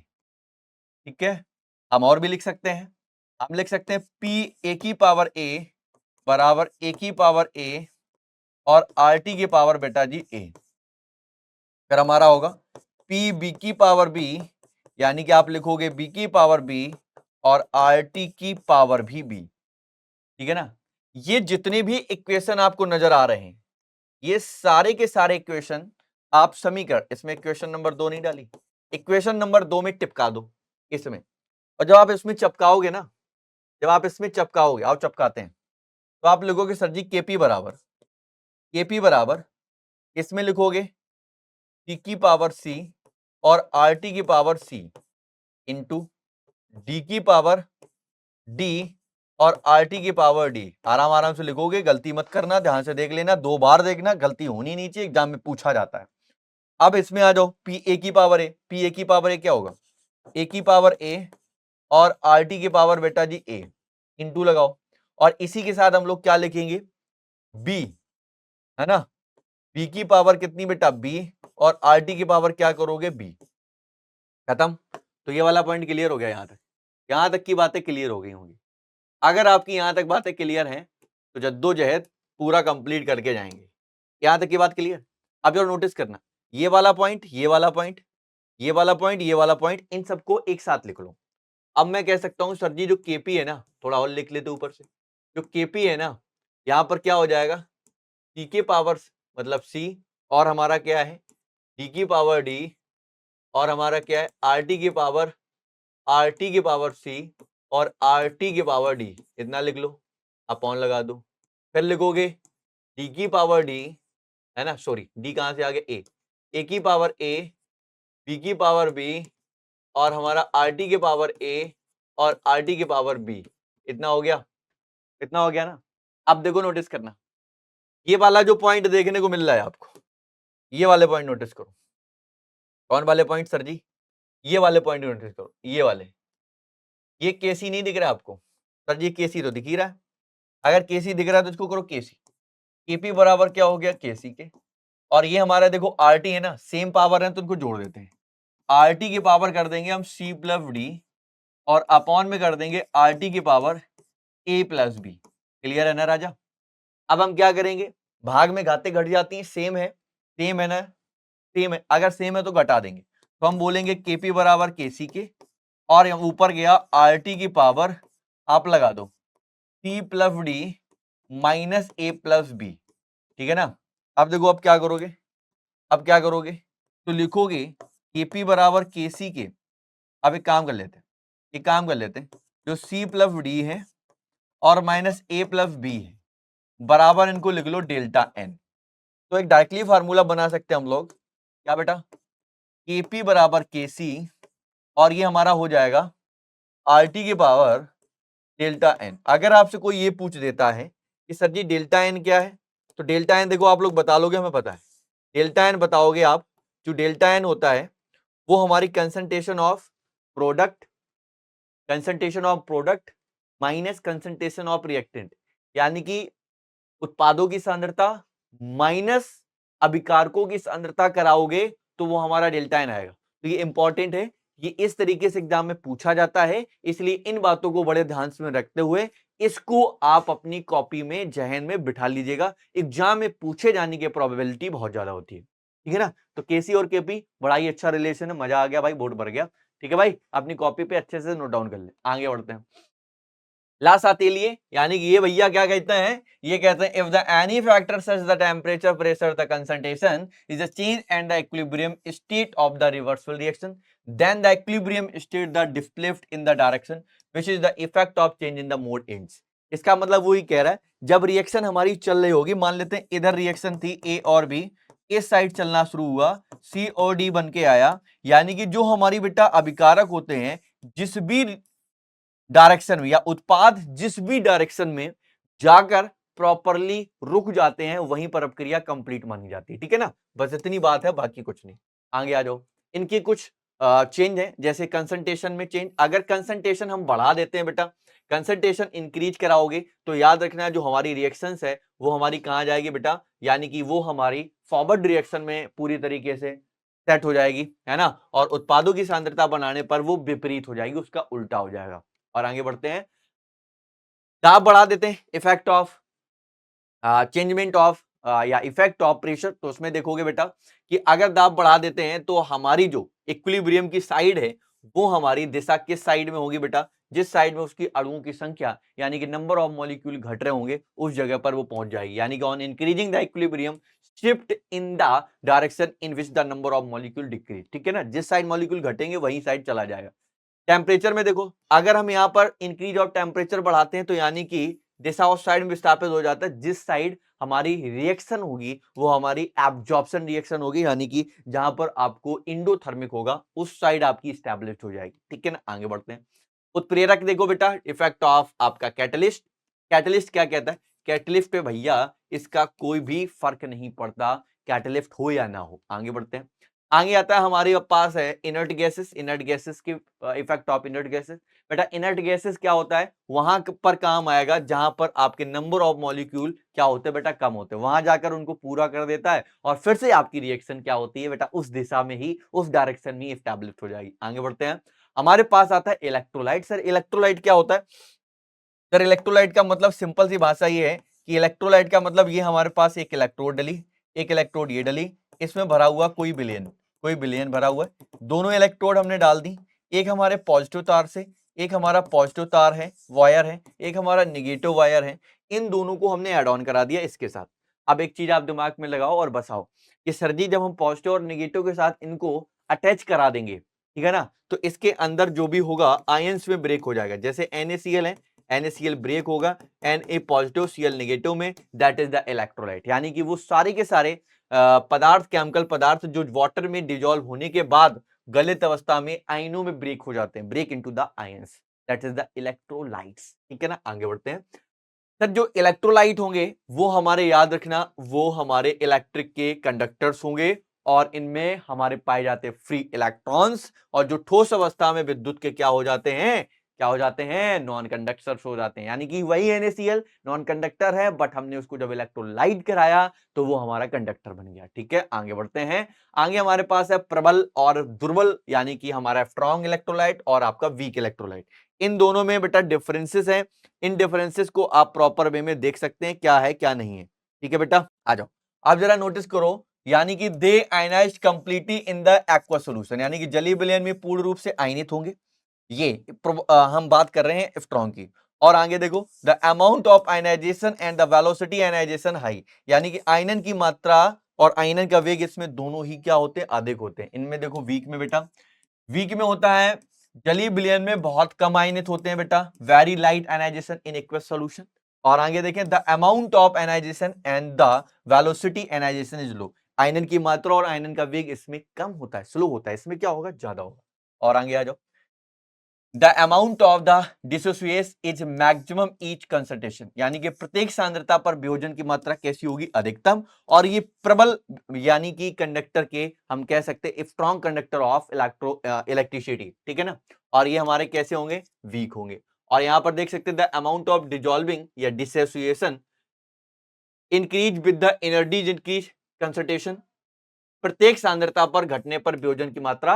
Speaker 1: ठीक है। हम और भी लिख सकते हैं, हम लिख सकते हैं P A की पावर A बराबर A की पावर A और RT की पावर बेटा जी A। फिर हमारा होगा P B की पावर B, यानी कि आप लिखोगे B की पावर B और RT की पावर भी B, ठीक है ना। ये जितने भी इक्वेशन आपको नजर आ रहे हैं, ये सारे के सारे इक्वेशन आप समीकरण, इसमें इक्वेशन नंबर 2 नहीं डाली, इक्वेशन नंबर 2 में टिपका दो इसमें। और जब आप इसमें चिपकाओगे ना, जब आप इसमें चिपकाओगे, आओ चिपकाते हैं, तो आप लिखोगे सर जी केपी बराबर इसमें लिखोगे टी की पावर सी और आर टी की पावर सी इंटू डी की पावर डी और आर टी की पावर डी। आराम आराम से लिखोगे, गलती मत करना, ध्यान से देख लेना, 2 बार देखना, गलती होनी नहीं चाहिए, एग्जाम में पूछा जाता है। अब इसमें आ जाओ पी ए की पावर ए, पी ए की पावर ए क्या होगा, ए की पावर ए और आर टी की पावर बेटा जी ए, इंटू लगाओ। और इसी के साथ हम लोग क्या लिखेंगे, बी, है ना, बी की पावर कितनी बेटा बी और आर टी की पावर क्या करोगे बी। खत्म। तो ये वाला पॉइंट क्लियर हो गया, यहां तक की बातें क्लियर हो गई होंगी। अगर आपकी यहां तक बातें क्लियर हैं तो जद्दोजहद पूरा कंप्लीट करके जाएंगे। यहां तक की बात क्लियर। अब जो नोटिस करना, ये वाला पॉइंट, ये वाला पॉइंट, ये वाला पॉइंट, ये वाला पॉइंट, इन सबको एक साथ लिख लो। अब मैं कह सकता हूं सर जी जो केपी है ना, थोड़ा और लिख लेते ऊपर से, जो केपी है ना, यहां पर क्या हो जाएगा, टी के पावर मतलब सी और हमारा क्या है डी की पावर डी और हमारा क्या है आर टी की पावर सी और आर टी की पावर डी, इतना लिख लो, अपॉन लगा दो। फिर लिखोगे डी की पावर डी, है ना, सॉरी डी कहां से आ गया ए की पावर ए, बी की पावर बी और हमारा आर टी की पावर ए और आर टी की पावर बी। इतना हो गया, इतना हो गया ना। अब देखो नोटिस करना, ये वाला जो पॉइंट देखने को मिल रहा है आपको, ये वाले पॉइंट नोटिस करो। कौन वाले पॉइंट सर जी, ये वाले पॉइंट नोटिस करो, ये वाले, ये केसी नहीं दिख रहा आपको सर जी, केसी तो दिख ही रहा है। अगर केसी दिख रहा है तो इसको करो केसी, केपी बराबर क्या हो गया केसी के, और ये हमारा देखो आरटी है ना, सेम पावर है तो इनको जोड़ देते हैं। आरटी की पावर कर देंगे हम सी प्लस डी और अपॉन में कर देंगे आरटी की पावर ए प्लस बी। क्लियर है ना राजा। अब हम क्या करेंगे, भाग में घाते घट जाती हैं, सेम है, सेम है ना, सेम है, अगर सेम है तो घटा देंगे, तो हम बोलेंगे केपी बराबर केसी के और ऊपर गया आरटी की पावर, आप लगा दो सी प्लस डी माइनस ए प्लस बी, ठीक है ना। अब देखो अब क्या करोगे, अब क्या करोगे, तो लिखोगे केपी बराबर केसी के, अब एक काम कर लेते हैं, एक काम कर लेते हैं, जो सी प्लस डी है और माइनस ए प्लस बी है बराबर इनको लिख लो डेल्टा एन। तो एक डायरेक्टली फार्मूला बना सकते हैं हम लोग, क्या बेटा, केपी बराबर केसी और ये हमारा हो जाएगा आरटी की पावर डेल्टा एन। अगर आपसे कोई ये पूछ देता है कि सर जी डेल्टा एन क्या है, तो डेल्टा एन देखो आप लोग बता लोगे, हमें पता है डेल्टा एन बताओगे आप। जो डेल्टा एन होता है वो हमारी concentration of product, concentration of product minus concentration of reactant, यानी कि उत्पादों की सांद्रता माइनस अभिकारकों की सांद्रता कराओगे तो वो हमारा डेल्टा एन आएगा। तो ये इंपॉर्टेंट है, ये इस तरीके से एग्जाम में पूछा जाता है, इसलिए इन बातों को बड़े ध्यान से रखते हुए इसको आप अपनी कॉपी में जहन में बिठा लीजिएगा। एग्जाम में पूछे जाने की प्रोबेबिलिटी बहुत ज्यादा होती है, ठीक है ना। तो केसी और केपी बड़ा ही अच्छा रिलेशन है, मजा आ गया भाई, बोर्ड भर गया, ठीक है भाई, अपनी कॉपी पे अच्छे से नोट डाउन कर ले। आगे बढ़ते हैं, लास्ट आते लिए, यानी कि ये भैया क्या कहते हैं, ये कहते हैं if the any factor such the temperature pressure the concentration is a change and the equilibrium state of the reversible reaction then the equilibrium state the displaced in the direction which is the effect of change in the mode ends. इसका मतलब वही कह रहा है, जब रिएक्शन हमारी चल रही होगी, मान लेते हैं इधर रिएक्शन थी ए और बी, इस साइड चलना शुरू हुआ, सी और डी बन के आया, यानी कि जो हमारी बेटा अभिकारक होते हैं जिस भी डायरेक्शन में या उत्पाद जिस भी डायरेक्शन में जाकर प्रॉपरली रुक जाते हैं, वहीं पर अपक्रिया कंप्लीट मानी जाती है। ठीक है ना, बस इतनी बात है, बाकी कुछ नहीं। आगे आ जाओ। इनकी कुछ चेंज है, जैसे कंसंट्रेशन में चेंज। अगर कंसंट्रेशन हम बढ़ा देते हैं बेटा, कंसंट्रेशन इंक्रीज कराओगे तो याद रखना जो हमारी रिएक्शंस है वो हमारी कहां जाएगी बेटा, यानी कि वो हमारी फॉरवर्ड रिएक्शन में पूरी तरीके से सेट हो जाएगी, है ना। और उत्पादों की सांद्रता बनाने पर वो विपरीत हो जाएगी, उसका उल्टा हो जाएगा। और आगे बढ़ते हैं। दाब बढ़ा देते हैं, इफेक्ट ऑफ चेंजमेंट ऑफ या इफेक्ट ऑफ प्रेशर। तो उसमें देखोगे बेटा कि अगर दाब बढ़ा देते हैं तो हमारी जो इक्विलिब्रियम की साइड है वो हमारी दिशा किस साइड में होगी बेटा, जिस साइड में उसकी अणुओं की संख्या यानी कि नंबर ऑफ मॉलिक्यूल घट रहे होंगे उस जगह पर वो पहुंच जाएगी। यानी कि on increasing the equilibrium shift in the direction in which the number of molecule decrease. ठीक है ना, जिस साइड मॉलिक्यूल घटेंगे वही साइड चला जाएगा। टेम्परेचर में देखो, अगर हम यहाँ पर इंक्रीज ऑफ टेम्परेचर बढ़ाते हैं तो यानी कि दिशा उस साइड में विस्थापित हो जाता है जिस साइड हमारी रिएक्शन होगी वो हमारी एब्जॉर्प्शन रिएक्शन होगी, यानी कि जहां पर आपको इंडोथर्मिक होगा उस साइड आपकी स्टैब्लिश हो जाएगी। ठीक है ना, आगे बढ़ते हैं। उत्प्रेरक देखो बेटा, इफेक्ट ऑफ आपका कैटलिस्ट। कैटलिस्ट क्या कहता है, कैटलिस्ट पे भैया इसका कोई भी फर्क नहीं पड़ता, कैटलिस्ट हो या ना हो। आगे बढ़ते हैं। आगे आता है हमारे पास है इनर्ट गैसेस। इनर्ट गैसेस की इफेक्ट ऑफ इनर्ट गैसेस। बेटा इनर्ट गैसेस क्या होता है, वहां पर काम आएगा जहां पर आपके नंबर ऑफ मॉलिक्यूल क्या होते हैं बेटा, कम होते हैं, वहां जाकर उनको पूरा कर देता है और फिर से आपकी रिएक्शन क्या होती है बेटा, उस दिशा में ही, उस डायरेक्शन में एस्टैब्लिश हो जाएगी। आगे बढ़ते हैं। हमारे पास आता है इलेक्ट्रोलाइट। सर इलेक्ट्रोलाइट क्या होता है, सर इलेक्ट्रोलाइट का मतलब सिंपल सी भाषा ये है कि इलेक्ट्रोलाइट का मतलब ये हमारे पास एक इलेक्ट्रोड डली, एक इलेक्ट्रोड ये डली, इसमें भरा हुआ कोई बिलियन भरा हुआ है, दोनों इलेक्ट्रोड हमने डाल दी, एक हमारे पॉजिटिव तार से, एक हमारा पॉजिटिव तार है वायर है, एक हमारा निगेटिव वायर है, इन दोनों को हमने ऐड ऑन करा दिया इसके साथ। अब एक चीज आप दिमाग में लगाओ और बसाओ कि सर जी जब हम पॉजिटिव और निगेटिव के साथ इनको अटैच करा देंगे, ठीक है ना, तो इसके अंदर जो भी होगा आयंस में ब्रेक हो जाएगा। जैसे NaCl है, NaCl ब्रेक होगा Na पॉजिटिव Cl नेगेटिव में, दैट इज द इलेक्ट्रोलाइट। यानी कि वो सारे के सारे पदार्थ, केमिकल पदार्थ जो वाटर में डिजोल्व होने के बाद गलित अवस्था में आयनों में ब्रेक हो जाते हैं, break into the ions, that is the electrolytes. ठीक है ना, आगे बढ़ते हैं। सर जो इलेक्ट्रोलाइट होंगे वो हमारे, याद रखना, वो हमारे इलेक्ट्रिक के कंडक्टर्स होंगे और इनमें हमारे पाए जाते हैं फ्री इलेक्ट्रॉन्स, और जो ठोस अवस्था में विद्युत के क्या हो जाते हैं, क्या हो जाते हैं, नॉन कंडक्टर्स हो जाते हैं। यानी कि वही NaCl नॉन कंडक्टर है, बट हमने उसको जब इलेक्ट्रोलाइट कराया तो वो हमारा कंडक्टर बन गया। ठीक है, आगे बढ़ते हैं। आगे हमारे पास है प्रबल और दुर्बल, यानी कि हमारा स्ट्रॉन्ग इलेक्ट्रोलाइट और आपका वीक इलेक्ट्रोलाइट। इन दोनों में बेटा डिफरेंसेस है, इन डिफरेंसेस को आप प्रॉपर वे में देख सकते हैं क्या है क्या नहीं है। ठीक है बेटा, आ जाओ। आप जरा नोटिस करो, यानी कि they ionised completely in the aqua solution, यानी कि जलीय विलयन में पूर्ण रूप से आयनित होंगे। ये हम बात कर रहे हैं स्ट्रॉन्ग की। और आगे देखो, the amount of ionization and the velocity ionization high, यानी कि आयनन की मात्रा और आयनन का वेग इसमें दोनों ही क्या होते हैं, अधिक होते हैं। इनमें देखो वीक में बेटा, वीक में होता है, जलीय विलयन में बहुत कम आयनित होते हैं बेटा, very light ionization in aqueous solution. और आगे देखें, the amount of ionization and the velocity ionization is low, आयनन की मात्रा और आयनन का वेग इसमें कम होता है, स्लो होता है, इसमें क्या होगा, ज्यादा होगा। और आगे आ जाओ, the amount of the dissociation is maximum each concentration, यानी कि प्रत्येक सांद्रता पर वियोजन की मात्रा कैसी होगी, अधिकतम। और ये प्रबल, यानी कि कंडक्टर के हम कह सकते हैं स्ट्रॉन्ग कंडक्टर ऑफ इलेक्ट्रिसिटी। ठीक है ना, और ये हमारे कैसे होंगे, वीक होंगे। और यहां पर देख सकते हैं द अमाउंट ऑफ डिजॉल्विंग या dissociation increase with the energy increase concentration, प्रत्येक सांद्रता पर घटने पर वियोजन की मात्रा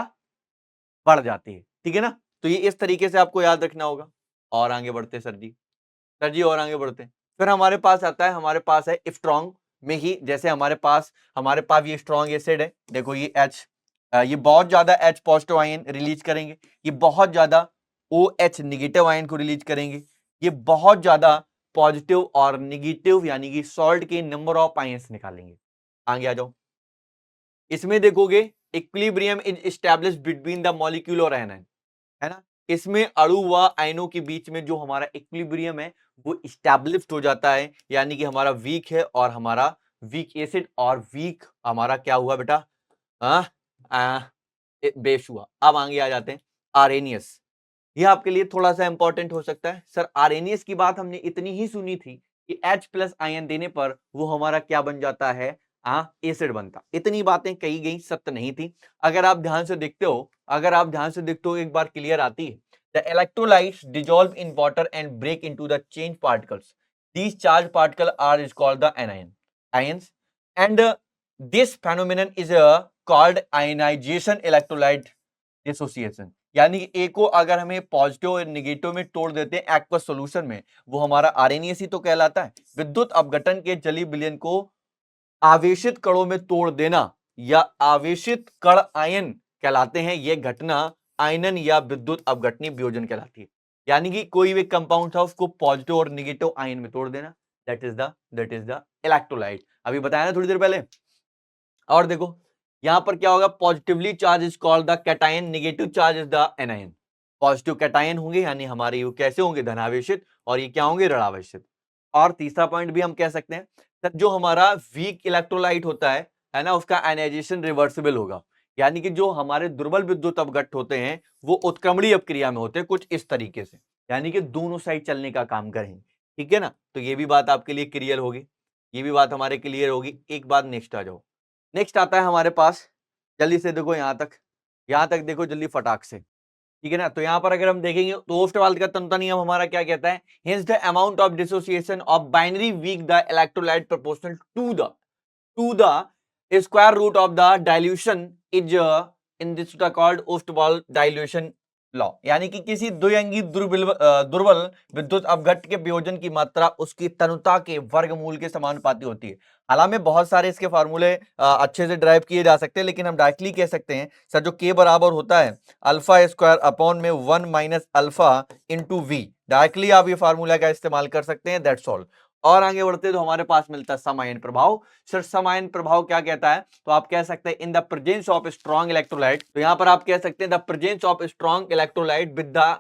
Speaker 1: बढ़ जाती है। ठीक है ना, तो ये इस तरीके से आपको याद रखना होगा। और आगे बढ़ते हैं सर जी और आगे बढ़ते हैं। फिर हमारे पास आता है, हमारे पास है स्ट्रॉन्ग में ही, जैसे हमारे पास ये स्ट्रॉन्ग एसिड है, देखो ये H, ये बहुत ज्यादा H पॉजिटिव आयन रिलीज करेंगे, ये बहुत ज्यादा OH निगेटिव आयन को रिलीज करेंगे, ये बहुत ज्यादा पॉजिटिव और निगेटिव यानी कि सॉल्ट के नंबर ऑफ आयंस निकालेंगे। आगे आ जाओ, इसमें देखोगे equilibrium is established between the molecule और एनायन, है ना, इसमें अणु व आयनों के बीच में जो हमारा इक्विलिब्रियम है वो इस्टेब्लिश्ड हो जाता है, यानी कि हमारा वीक है और हमारा वीक एसिड और वीक हमारा क्या हुआ बेटा, बेस हुआ। अब आगे आ जाते हैं, आर्रेनियस, ये आपके लिए थोड़ा सा इंपॉर्टेंट हो सकता है। सर आर्रेनियस की बात हमने इतनी ही सुनी थी कि H प्लस आयन देने पर वो हमारा क्या बन जाता है, एसिड बनता। इतनी बातें कही गई, सत्य नहीं थी। अगर आप ध्यान से देखते हो एक बार क्लियर आती है। The electrolytes dissolve in water and break into the change particles. These charge particle are is called the anion ions and this phenomenon is called ionization electrolyte dissociation. यानी कि ए को अगर हमें पॉजिटिव और नेगेटिव में तोड़ देते हैं एक्वस सॉल्यूशन में, वो हमारा आरएनएस ही तो कहलाता है। विद्युत अपघटन के जलीय विलयन को आवेशित कणों में तोड़ देना या आवेशित कण आयन कहलाते हैं। यह घटना आयनन या विद्युत अपघटनी वियोजन कहलाती है। यानी कि कोई भी कंपाउंड था उसको पॉजिटिव और नेगेटिव आयन में तोड़ देना, दैट इज द इलेक्ट्रोलाइट। अभी बताया ना थोड़ी देर पहले। और देखो यहां पर क्या होगा, positively charge is called the cation, negative charge is the anion. Positive cation होंगे यानी हमारे ये कैसे होंगे, धनावेशित, और ये क्या होंगे, ऋणावेशित। और तीसरा पॉइंट भी हम कह सकते हैं सर, जो हमारा वीक इलेक्ट्रोलाइट होता है ना, उसका आयनाइजेशन रिवर्सिबल होगा। यानी कि जो हमारे दुर्बल विद्युत अपघट्ट होते हैं वो उत्क्रमणीय अपक्रिया में होते हैं कुछ इस तरीके से, यानी कि दोनों साइड चलने का काम करेंगे। ठीक है ना, तो ये भी बात आपके लिए क्लियर होगी, ये भी बात हमारे क्लियर होगी। एक बात नेक्स्ट आ जाओ। नेक्स्ट आता है हमारे पास, जल्दी से देखो यहां तक देखो जल्दी फटाक से। ठीक है ना, तो यहां पर अगर हम देखेंगे तो ओस्टवाल्ड का तंत्र नियम हमारा क्या कहता है, hence the amount of dissociation of binary weak the electrolyte proportional to the square root of the dilution is in this called Ostwald dilution law. यानी कि किसी द्विअंगी दुर्बल विद्युत अपघट्ट के वियोजन की मात्रा उसकी तनुता के वर्गमूल के समानुपाती होती है। हालांकि बहुत सारे इसके फार्मूले अच्छे से ड्राइव किए जा सकते हैं, लेकिन हम डायरेक्टली कह सकते हैं सर जो के बराबर होता है अल्फा स्क्वायर अपॉन में 1 minus alpha into V. Directly आप ये फार्मूला का इस्तेमाल कर सकते हैं, दैट्स ऑल। और आगे बढ़ते तो हमारे पास मिलता है समायन प्रभाव। सर समायन प्रभाव क्या कहता है, तो आप कह सकते हैं in the presence of strong electrolyte. तो यहां पर आप कह सकते हैं the presence of strong electrolyte with the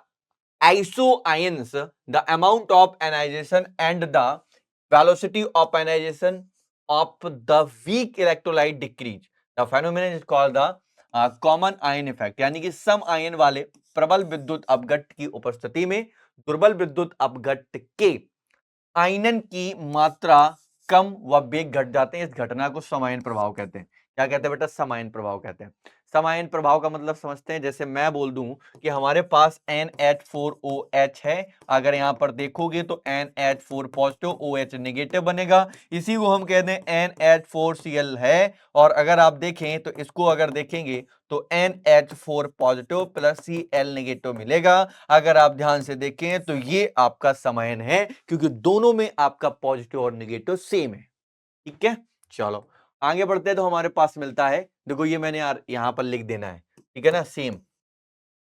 Speaker 1: iso ions, the amount of ionization and the velocity of ionization of the weak electrolyte decrease. The phenomenon is called the common ion effect। यानी कि सम आयन वाले प्रबल विद्युत अपघट्ट की उपस्थिति में दुर्बल विद्युत अपघट्ट के आयनन की मात्रा कम व वेग घट जाते हैं। इस घटना को समायन प्रभाव कहते हैं। क्या कहते हैं बेटा, समायन प्रभाव कहते हैं। समायन प्रभाव का मतलब समझते हैं, जैसे मैं बोल दूं कि हमारे पास NH4OH है, अगर यहां पर देखोगे तो NH4 पॉजिटिव OH नेगेटिव बनेगा। इसी को हम कहते हैं NH4Cl है, और अगर आप देखें तो इसको अगर देखेंगे तो NH4 positive plus Cl negative मिलेगा। अगर आप ध्यान से देखें तो ये आपका समायन है, क्योंकि दोनों में आपका पॉजिटिव और नेगेटिव सेम है। ठीक है, चलो आगे बढ़ते हैं। तो हमारे पास मिलता है, देखो ये मैंने यार यहां पर लिख देना है, ठीक है ना, सेम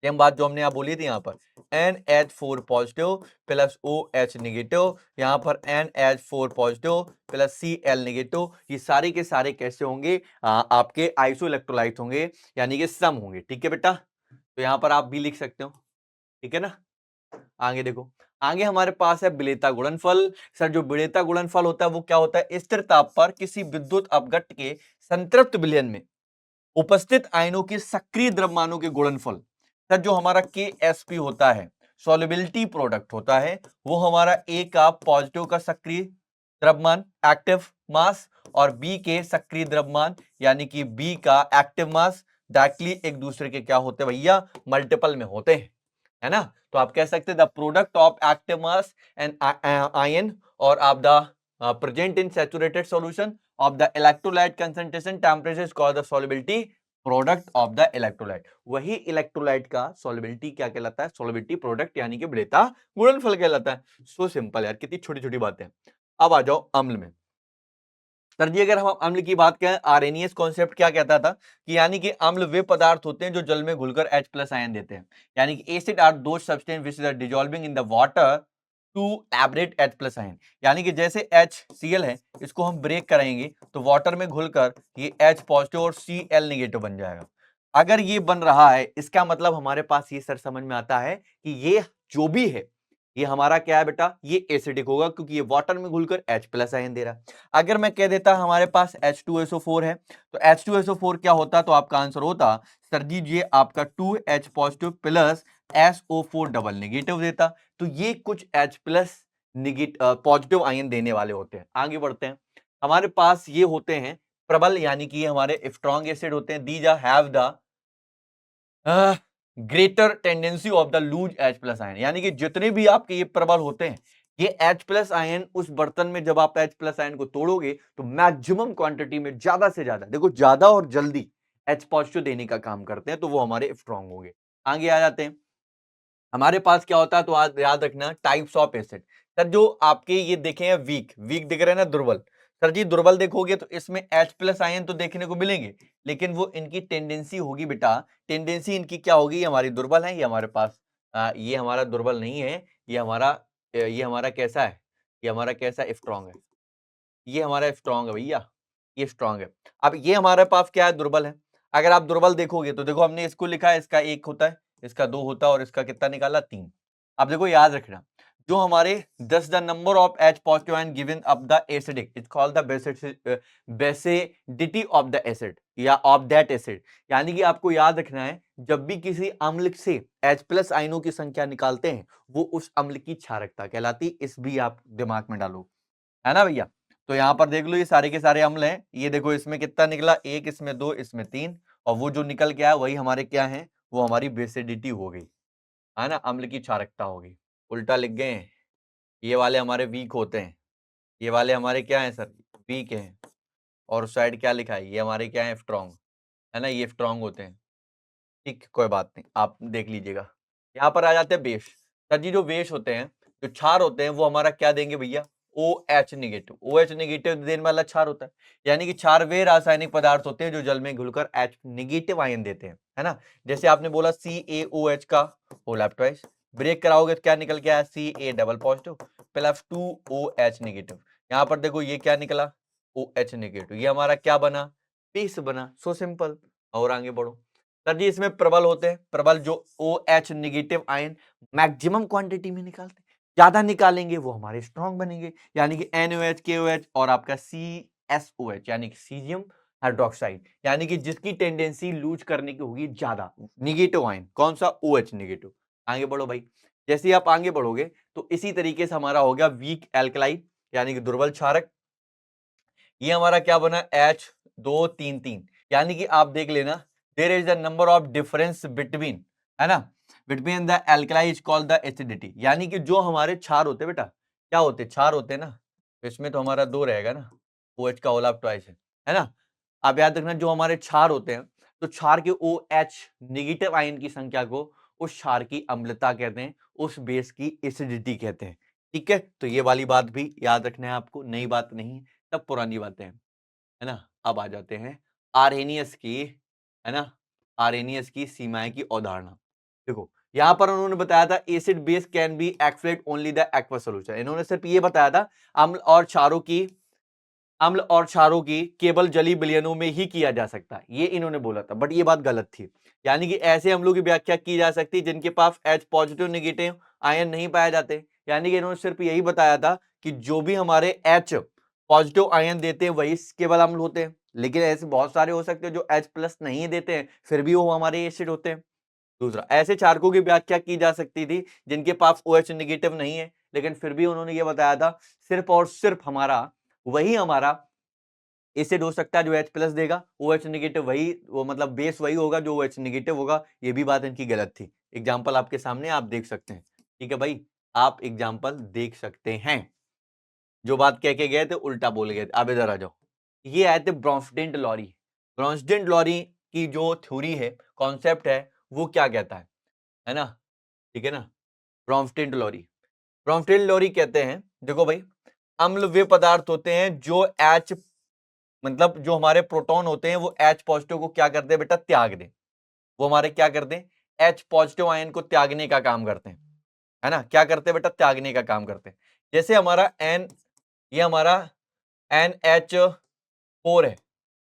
Speaker 1: सेम बात जो हमने यहाँ बोली थी। यहाँ पर NH4 positive plus OH negative, यहाँ पर NH4 positive plus Cl negative, ये सारे के सारे कैसे होंगे, आपके आइसो इलेक्ट्रोलाइट होंगे, यानी कि सम होंगे। ठीक है बेटा, तो यहाँ पर आप भी लिख सकते हो। ठीक है ना, आगे देखो, आगे हमारे पास है विलेयता गुणनफल। सर जो विलेयता गुणनफल होता है वो क्या होता है, स्थिर ताप पर किसी विद्युत अपघट्ट के संतृप्त विलयन में उपस्थित आयनों के सक्रिय द्रव्यमानों के गुणनफल। सर जो हमारा KSP होता है, सॉल्युबिलिटी प्रोडक्ट होता है, वो हमारा A का पॉजिटिव का सक्रिय द्रव्यमान एक्टिव मास और B के सक्रिय द्रव्यमान यानी कि B का एक्टिव मास डायरेक्टली एक दूसरे के क्या होते हैं भैया, मल्टीपल में होते हैं, है ना। तो आप कह सकते हैं the product of active mass and ion और of the present in saturated solution of the electrolyte concentration temperature is called the solubility product of the electrolyte. वही इलेक्ट्रोलाइट का सॉल्युबिलिटी क्या कहलाता है, सॉल्युबिलिटी प्रोडक्ट यानी कि विलेयता गुणनफल कहलाता है। सो सिंपल यार, कितनी छोटी छोटी बातें। अब आ जाओ अम्ल में। सर जी अगर हम अम्ल की बात करें, आर्हेनियस कॉन्सेप्ट क्या कहता था कि यानी कि अम्ल वे पदार्थ होते हैं जो जल में घुलकर H प्लस आयन देते हैं। यानी कि acid are those substance which are dissolving in the water to liberate H plus ion. यानी कि जैसे HCl है, इसको हम ब्रेक करेंगे तो वाटर में घुलकर ये H पॉजिटिव और Cl नेगेटिव बन जाएगा। अगर ये बन रहा है, इसका मतलब हमारे पास ये सर समझ में आता है कि ये जो भी है ये हमारा क्या है बेटा, ये एसिडिक होगा, क्योंकि ये वाटर में घुलकर H प्लस आयन दे रहा है। अगर मैं कह देता हमारे पास H2SO4 है, तो H2SO4 क्या होता, तो आपका आंसर होता सर जी ये आपका 2H positive plus SO4 double negative देता। तो ये कुछ H प्लस पॉजिटिव आयन देने वाले होते हैं। आगे बढ़ते हैं, हमारे पास ये होते हैं प्रबल, यानी कि ये हमारे स्ट्रॉन्ग एसिड होते हैं। These have the greater tendency of the loose H plus ion, यानी कि जितने भी आपके ये प्रबल होते हैं, ये H प्लस आयन उस बर्तन में जब आप H प्लस आयन को तोड़ोगे तो मैक्सिमम क्वांटिटी में ज्यादा से ज्यादा, देखो ज्यादा और जल्दी H पॉजिटिव देने का काम करते हैं, तो वो हमारे स्ट्रॉन्ग होंगे। आगे आ जाते हैं, हमारे पास क्या होता है, तो आज याद रखना टाइप्स ऑफ एसिड। सर जो आपके ये देखे हैं वीक, वीक दिख रहे हैं ना, दुर्बल। सर जी दुर्बल देखोगे तो इसमें H प्लस आयन तो देखने को मिलेंगे, लेकिन वो इनकी टेंडेंसी होगी बेटा, टेंडेंसी इनकी क्या होगी, ये हमारी दुर्बल है, ये हमारे पास ये हमारा दुर्बल नहीं है, ये हमारा कैसा है, ये हमारा कैसा स्ट्रॉन्ग है, ये हमारा स्ट्रॉन्ग है भैया, ये स्ट्रॉन्ग है। अब ये हमारे पास क्या है, दुर्बल है। अगर आप दुर्बल देखोगे तो देखो हमने इसको लिखा है, इसका 1 होता है, इसका 2 होता है, और इसका कितना निकाला, 3। अब देखो याद रखना, जो हमारे 10 the number of H positive ion given up the acidic, it's called the basicity of the acid या ऑफ दैट एसिड। यानी कि आपको याद रखना है, जब भी किसी अम्ल से H प्लस आयनों की संख्या निकालते हैं, वो उस अम्ल की क्षारकता कहलाती, इस भी आप दिमाग में डालो, है ना भैया। तो यहां पर देख लो, ये सारे के सारे अम्ल हैं, ये देखो इसमें कितना निकला, 1, इसमें 2, इसमें 3, और वो जो निकल के आया वही हमारे क्या है, वो हमारी बेसिडिटी हो गई, है ना, अम्ल की क्षारकता होगी। उल्टा लिख गए हैं, ये वाले हमारे वीक होते हैं, ये वाले हमारे क्या हैं सर, वीक हैं, और उस साइड क्या लिखा है, ये हमारे क्या है, स्ट्रॉन्ग, है ना, ये स्ट्रॉन्ग होते हैं। ठीक, कोई बात नहीं, आप देख लीजिएगा। यहाँ पर आ जाते हैं बेस। सर जी जो बेस होते हैं, जो क्षार होते हैं, वो हमारा क्या देंगे भैया, OH नेगेटिव। OH नेगेटिव देने वाला क्षार होता है, यानी कि क्षार वे रासायनिक पदार्थ होते हैं जो जल में घुलकर H नेगेटिव आयन देते हैं, है ना। जैसे आपने बोला CaOH का होल हाफ ट्वाइस, ब्रेक कराओगे तो क्या निकल के आया, Ca double positive plus 2OH negative. यहाँ पर देखो ये क्या निकला, OH नेगेटिव, ये हमारा क्या बना, बेस बना, सो सिंपल। और आगे बढ़ो सर जी, इसमें प्रबल होते हैं, प्रबल जो OH negative ion maximum quantity में निकालते हैं, ज्यादा निकालेंगे वो हमारे स्ट्रॉन्ग बनेंगे, यानी कि NaOH KOH और आपका CSOH यानी कि सीजियम हाइड्रोक्साइड, यानी कि जिसकी टेंडेंसी लूज करने की होगी ज्यादा, निगेटिव आयन कौन सा, OH नेगेटिव। आगे बढ़ो भाई, जैसे ही आप आगे बढ़ोगे तो इसी तरीके से हमारा हो गया वीक एल्कलाई, यानी कि दुर्बल क्षारक। ये हमारा क्या बना, H2 3 3, यानी कि आप देख लेना, there is the number of difference between, है ना, between the alkali is called the acidity. यानी कि जो हमारे क्षार होते हैं बेटा, क्या होते हैं, क्षार होते हैं ना, तो इसमें तो हमारा 2 रहेगा ना, OH का होल हाफ ट्वाइस है ना। आप याद रखना, जो हमारे क्षार होते हैं, तो क्षार के OH नेगेटिव आयन की संख्या को उस क्षार की अम्लता कहते हैं, उस बेस की एसिडिटी कहते हैं। ठीक है, तो ये वाली बात भी याद रखना है आपको, नई बात नहीं है, सब पुरानी बातें हैं, है ना। अब आ जाते हैं आर्हेनियस की, है ना, आर्हेनियस की सीमाएं की अवधारणा। देखो यहां पर उन्होंने बताया था acid base can be explained only the aqua solution, इन्होंने सिर्फ ये बताया था अम्ल और क्षारों की, अम्ल और क्षारों की केवल जलीय विलयनों में ही किया जा सकता है, ये इन्होंने बोला था, बट ये बात गलत थी। यानी कि ऐसे अम्लों की व्याख्या की जा सकती है जिनके पास H पॉजिटिव नेगेटिव आयन नहीं पाए जाते, यानी कि इन्होंने सिर्फ यही बताया था कि जो भी हमारे H पॉजिटिव आयन देते हैं वही केवल अम्ल होते हैं, लेकिन ऐसे बहुत सारे हो सकते हैं जो H प्लस नहीं देते हैं, फिर भी वो हमारे एसिड होते हैं। दूसरा, ऐसे क्षारकों की व्याख्या की जा सकती थी जिनके पास OH नेगेटिव नहीं है, लेकिन फिर भी उन्होंने ये बताया था सिर्फ और सिर्फ हमारा वही हमारा एसिड हो सकता है जो H प्लस देगा, OH नेगेटिव वही, वो मतलब बेस वही होगा जो OH नेगेटिव होगा। ये भी बात इनकी गलत थी। एग्जाम्पल आपके सामने आप देख सकते हैं, ठीक है भाई, आप एग्जाम्पल देख सकते हैं। जो बात कह के गए थे उल्टा बोल गए थे। अब इधर आ जाओ, ये आए थे ब्रॉन्स्टेड लॉरी। ब्रॉन्स्टेड लॉरी की जो थ्योरी है, कॉन्सेप्ट है, वो क्या कहता है ना, ठीक है ना। ब्रॉन्स्टेड लॉरी, ब्रॉन्स्टेड लॉरी कहते हैं, देखो भाई, अम्ल वे पदार्थ होते हैं जो H मतलब जो हमारे प्रोटॉन होते हैं वो H पॉजिटिव को क्या करते हैं बेटा, त्याग दें। वो हमारे क्या करते हैं, H पॉजिटिव आयन को त्यागने का काम करते हैं, है ना, क्या करते हैं बेटा, त्यागने का काम करते हैं। जैसे हमारा N, ये हमारा NH4 है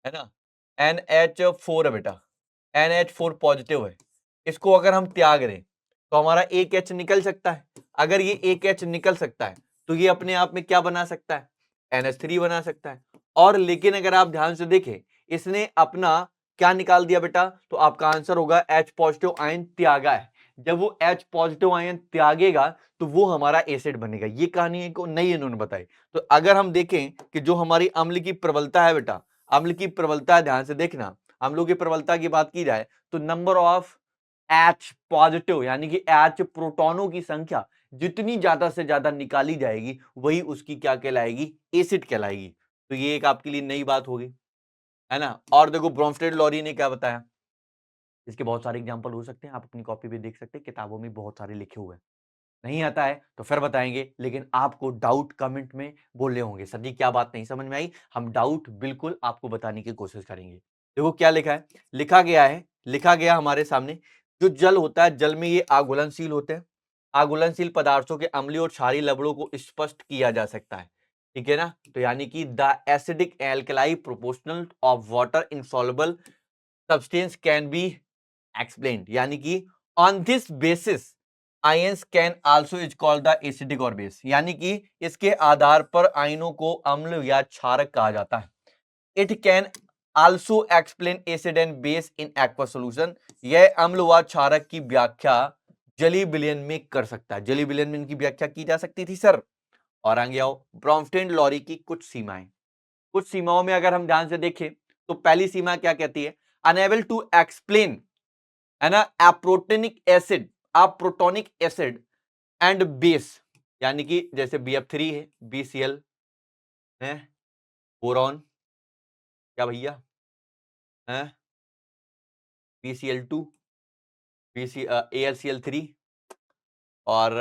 Speaker 1: ना, NH4 है बेटा, NH4 पॉजिटिव है, इसको अगर हम त्याग दें तो हमारा एक H निकल सकता है। अगर ये एक H निकल सकता है तो ये अपने आप में क्या बना सकता है, NH3 बना सकता है। और लेकिन अगर आप ध्यान से देखें, इसने अपना क्या निकाल दिया बेटा, तो आपका आंसर होगा H पॉजिटिव आयन त्यागा है। जब वो H पॉजिटिव आयन त्यागेगा तो वो हमारा एसिड बनेगा। ये कहानी को नहीं इन्होंने बताई। तो अगर हम देखें कि जो हमारी अम्ल की प्रबलता है बेटा, अम्ल की प्रबलता, ध्यान से देखना, अम्लों की प्रबलता की बात की जाए तो नंबर ऑफ H पॉजिटिव यानी कि H प्रोटॉनों की संख्या जितनी ज्यादा से ज्यादा निकाली जाएगी वही उसकी क्या कहलाएगी, एसिड कहलाएगी। तो ये एक आपके लिए नई बात होगी, है ना। और देखो ब्रोमस्टेड लॉरी ने क्या बताया, इसके बहुत सारे एग्जांपल हो सकते हैं, आप अपनी कॉपी पे देख सकते हैं, किताबों में बहुत सारे लिखे हुए हैं। नहीं आता है तो फिर बताएंगे, लेकिन आपको डाउट कमेंट में बोले होंगे, सर जी क्या बात नहीं समझ में आई, हम डाउट बिल्कुल आपको बताने की कोशिश करेंगे। देखो क्या लिखा है, लिखा गया हमारे सामने, जो जल होता है, जल में ये आघुलनशील होते हैं। आघुलनशील पदार्थों के अम्लीय और क्षारीय लवणों को स्पष्ट किया जा सकता है, ठीक है ना। तो यानी कि the acidic alkali proportional of water insoluble substance can be explained, यानी कि on this basis ions can also is called the acidic और बेस, यानी कि इसके आधार पर आयनों को अम्ल या क्षारक कहा जाता है। It can also explain acid and base in aqua solution, यह अम्ल व क्षारक की व्याख्या जलीय विलयन में कर सकता है। जलीय विलयन में इनकी व्याख्या की जा सकती थी सर। और आगे आओ, ब्रॉन्स्टेड लॉरी की कुछ सीमाएं। कुछ सीमाओं में अगर हम ध्यान से देखें तो पहली सीमा क्या कहती है, अनेबल टू एक्सप्लेन, है ना, अप्रोटोनिक एसिड एंड बेस, यानी कि जैसे BF3 है, BCl है, बोरॉन, क्या भैया है, BCl2, AlCl3, और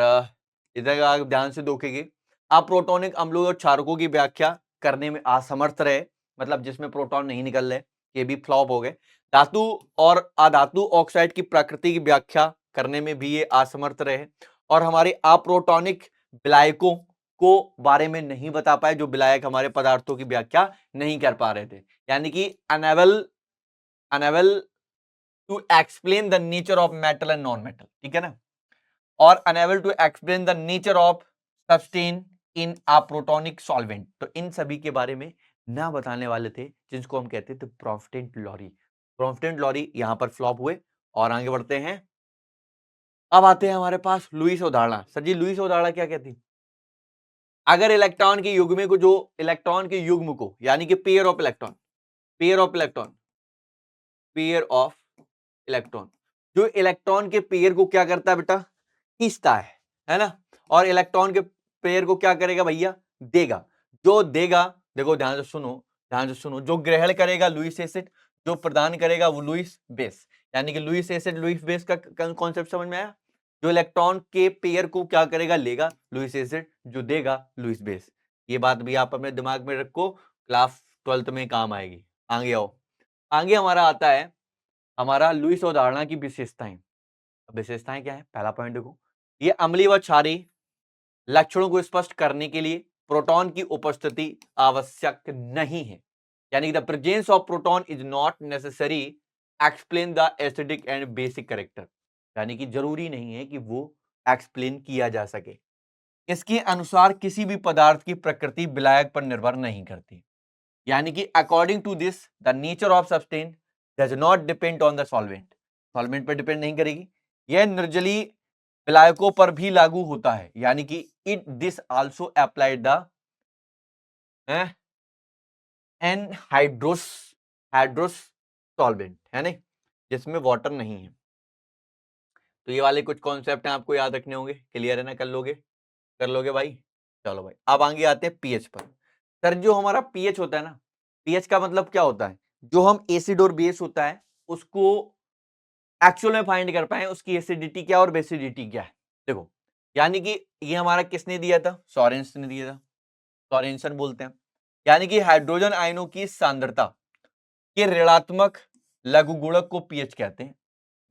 Speaker 1: इधर आप ध्यान से देखेंगे, अप्रोटोनिक अम्लों और क्षारकों की व्याख्या करने में असमर्थ रहे, मतलब जिसमें प्रोटॉन नहीं निकल रहे, ये भी फ्लॉप हो गए। धातु और अधातु ऑक्साइड की प्रकृति की व्याख्या करने में भी ये असमर्थ रहे, और हमारे अप्रोटोनिक विलायकों को बारे में नहीं बता पाए, जो विलायक हमारे पदार्थों की व्याख्या नहीं कर पा रहे थे, यानी कि unable to explain the nature of metal and non metal, ठीक है ना, और unable to explain the nature of substance in a protonic solvent. तो इन सभी के बारे में ना बताने वाले थे, जिसको हम कहते थे ब्रॉन्स्टेड लॉरी। ब्रॉन्स्टेड लॉरी यहां पर फ्लॉप हुए। और आगे बढ़ते हैं, अब आते हैं हमारे पास लुईस अवधारणा। सर जी लुईस अवधारणा क्या कहती, अगर इलेक्ट्रॉन के युग्म को, जो इलेक्ट्रॉन के युग्म को, यानी कि pair of electron, pair of electron, pair of electron, जो इलेक्ट्रॉन के पेयर को क्या करता है बेटा, खींचता है ना, और इलेक्ट्रॉन के पेयर को क्या करेगा भैया, देगा। जो देगा, देखो ध्यान से सुनो, ध्यान से सुनो, जो ग्रहण करेगा लुईस एसिड, जो प्रदान करेगा वो लुईस बेस, यानी कि लुईस एसिड लुईस बेस का कॉन्सेप्ट समझ में आया। जो इलेक्ट्रॉन के पेयर को क्या करेगा, लेगा, लुईस एसिड, जो देगा लुईस बेस। ये बात भी आप अपने दिमाग में रखो, क्लास 12th में काम आएगी। आगे आओ, आगे हमारा आता है हमारा लुईस अवधारणा की विशेषताएं। विशेषताएं क्या है, पहला पॉइंट देखो, ये अम्लीय व क्षारीय लक्षणों को स्पष्ट करने के लिए प्रोटॉन की उपस्थिति आवश्यक नहीं है, यानी the presence of proton is not necessary explain the acidic and basic character, यानी कि जरूरी नहीं है कि वो एक्सप्लेन किया जा सके। इसके अनुसार किसी भी पदार्थ की प्रकृति विलायक पर निर्भर नहीं करती, यानी कि according to this the nature of substance does not depend on the solvent, solvent पर डिपेंड नहीं करेगी। यह निर्जलीय विलायकों पर भी लागू होता है, यानी कि it this also applied the hydrous solvent, है ना, जिसमें वाटर नहीं है। तो ये वाले कुछ कॉन्सेप्ट हैं, आपको याद रखने होंगे। क्लियर है ना, कर लोगे भाई, चलो भाई। अब आगे आते हैं पीएच पर। सर जो हमारा पीएच होता है ना, पीएच का मतलब क्या होता है, जो हम एसिड और बेस होता है उसको एक्चुअल में फाइंड कर पाए, उसकी एसिडिटी क्या और बेसिडिटी क्या है। देखो, यानी कि ये हमारा किसने दिया था, सोरेंसन ने दिया था, सोरेंसन बोलते हैं, यानी कि हाइड्रोजन आयनों की सांद्रता के ऋणात्मक लघुगुणक को पीएच कहते हैं,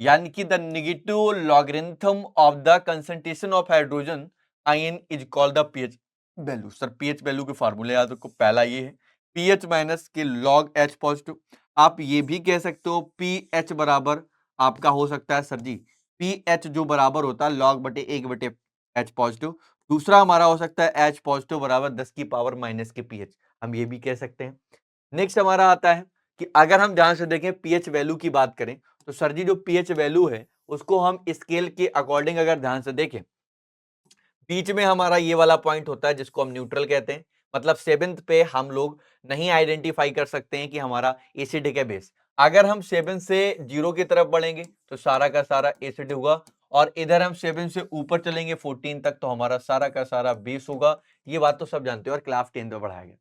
Speaker 1: यानी कि the negative logarithm of the concentration of hydrogen ion is called the pH value. Sir pH value के फार्मूले याद रखो, पहला ये है पीएच माइनस के लॉग एच पॉजिटिव। आप ये भी कह सकते हो पीएच बराबर आपका हो सकता है सर जी पीएच जो बराबर होता है लॉग बटे 1 बटे एच पॉजिटिव। दूसरा हमारा हो सकता है एच पॉजिटिव बराबर 10 की पावर माइनस के पीएच, हम ये भी कह सकते हैं। नेक्स्ट हमारा आता है कि अगर हम ध्यान से देखें पीएच वैल्यू की बात करें तो सर जी जो पीएच वैल्यू है उसको हम स्केल के अकॉर्डिंग अगर ध्यान से देखें, बीच में हमारा ये वाला पॉइंट होता है जिसको हम न्यूट्रल कहते हैं। मतलब 7th पे हम लोग नहीं आइडेंटिफाई कर सकते हैं कि हमारा एसिडिक है बेस। अगर हम 7 से 0 की तरफ बढ़ेंगे तो सारा का सारा एसिड होगा, और इधर हम 7 से ऊपर चलेंगे 14 तक तो हमारा सारा का सारा बेस होगा। ये बात तो सब जानते हो और क्लास 10 में पढ़ाया गया।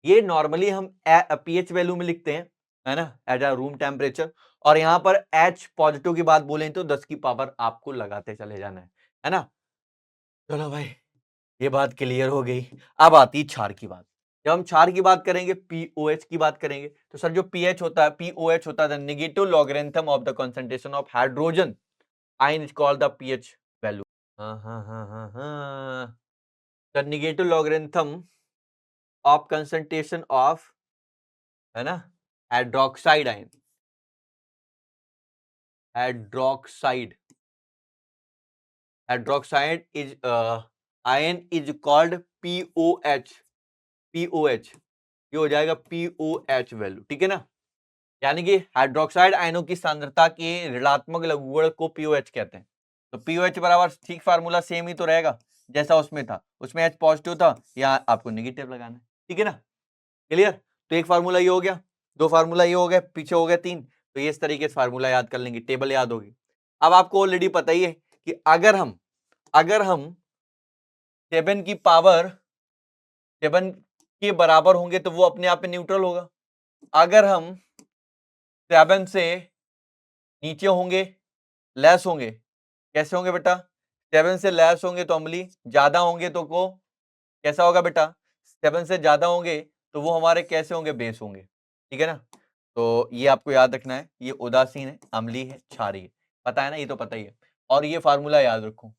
Speaker 1: ये नॉर्मली हम पीएच वैल्यू में लिखते हैं, है ना, एज अ रूम टेम्परेचर। और यहाँ पर एच पॉजिटिव की बात बोलें तो 10 की पावर आपको लगाते चले जाना है ना। चलो भाई, ये बात क्लियर हो गई। अब आती है क्षार की बात। जब हम क्षार की बात करेंगे, पीओएच की बात करेंगे, तो सर जो पीएच होता है, पीओएच होता है negative logarithm of the concentration of hydrogen ion is called the pH value. हाँ हाँ हाँ हाँ हाँ, the negative logarithm of concentration of, है ना, hydroxide ion, hydroxide, hydroxide is ion is called pOH, pOH. ये हो जाएगा पीओएच वैल्यू, ठीक है ना। यानी कि हाइड्रोक्साइड आयनों की सांद्रता के ऋणात्मक लघुगुणक को पीओएच कहते हैं। तो पीओएच बराबर ठीक फार्मूला सेम ही तो रहेगा जैसा उसमें था, उसमें एच पॉजिटिव था, यहाँ आपको नेगेटिव लगाना है, ठीक है ना। क्लियर। तो एक फार्मूला ये हो गया, दो फार्मूला ये हो गया, पीछे हो गया तीन। तो ये इस तरीके से फार्मूला याद कर लेंगे, टेबल याद होगी। अब आपको ऑलरेडी पता ही है कि अगर हम 7 की पावर 7 के बराबर होंगे तो वो अपने आप में न्यूट्रल होगा। अगर हम 7 से नीचे होंगे, लेस होंगे, कैसे होंगे बेटा, 7 से लेस होंगे तो अम्लीय, ज्यादा होंगे तो को कैसा होगा बेटा, 7 से ज्यादा होंगे तो वो हमारे कैसे होंगे, बेस होंगे, ठीक है ना। तो ये आपको याद रखना है, ये उदासीन है, अम्लीय है, क्षारीय है, पता है ना, ये तो पता ही है। और ये फार्मूला याद रखो,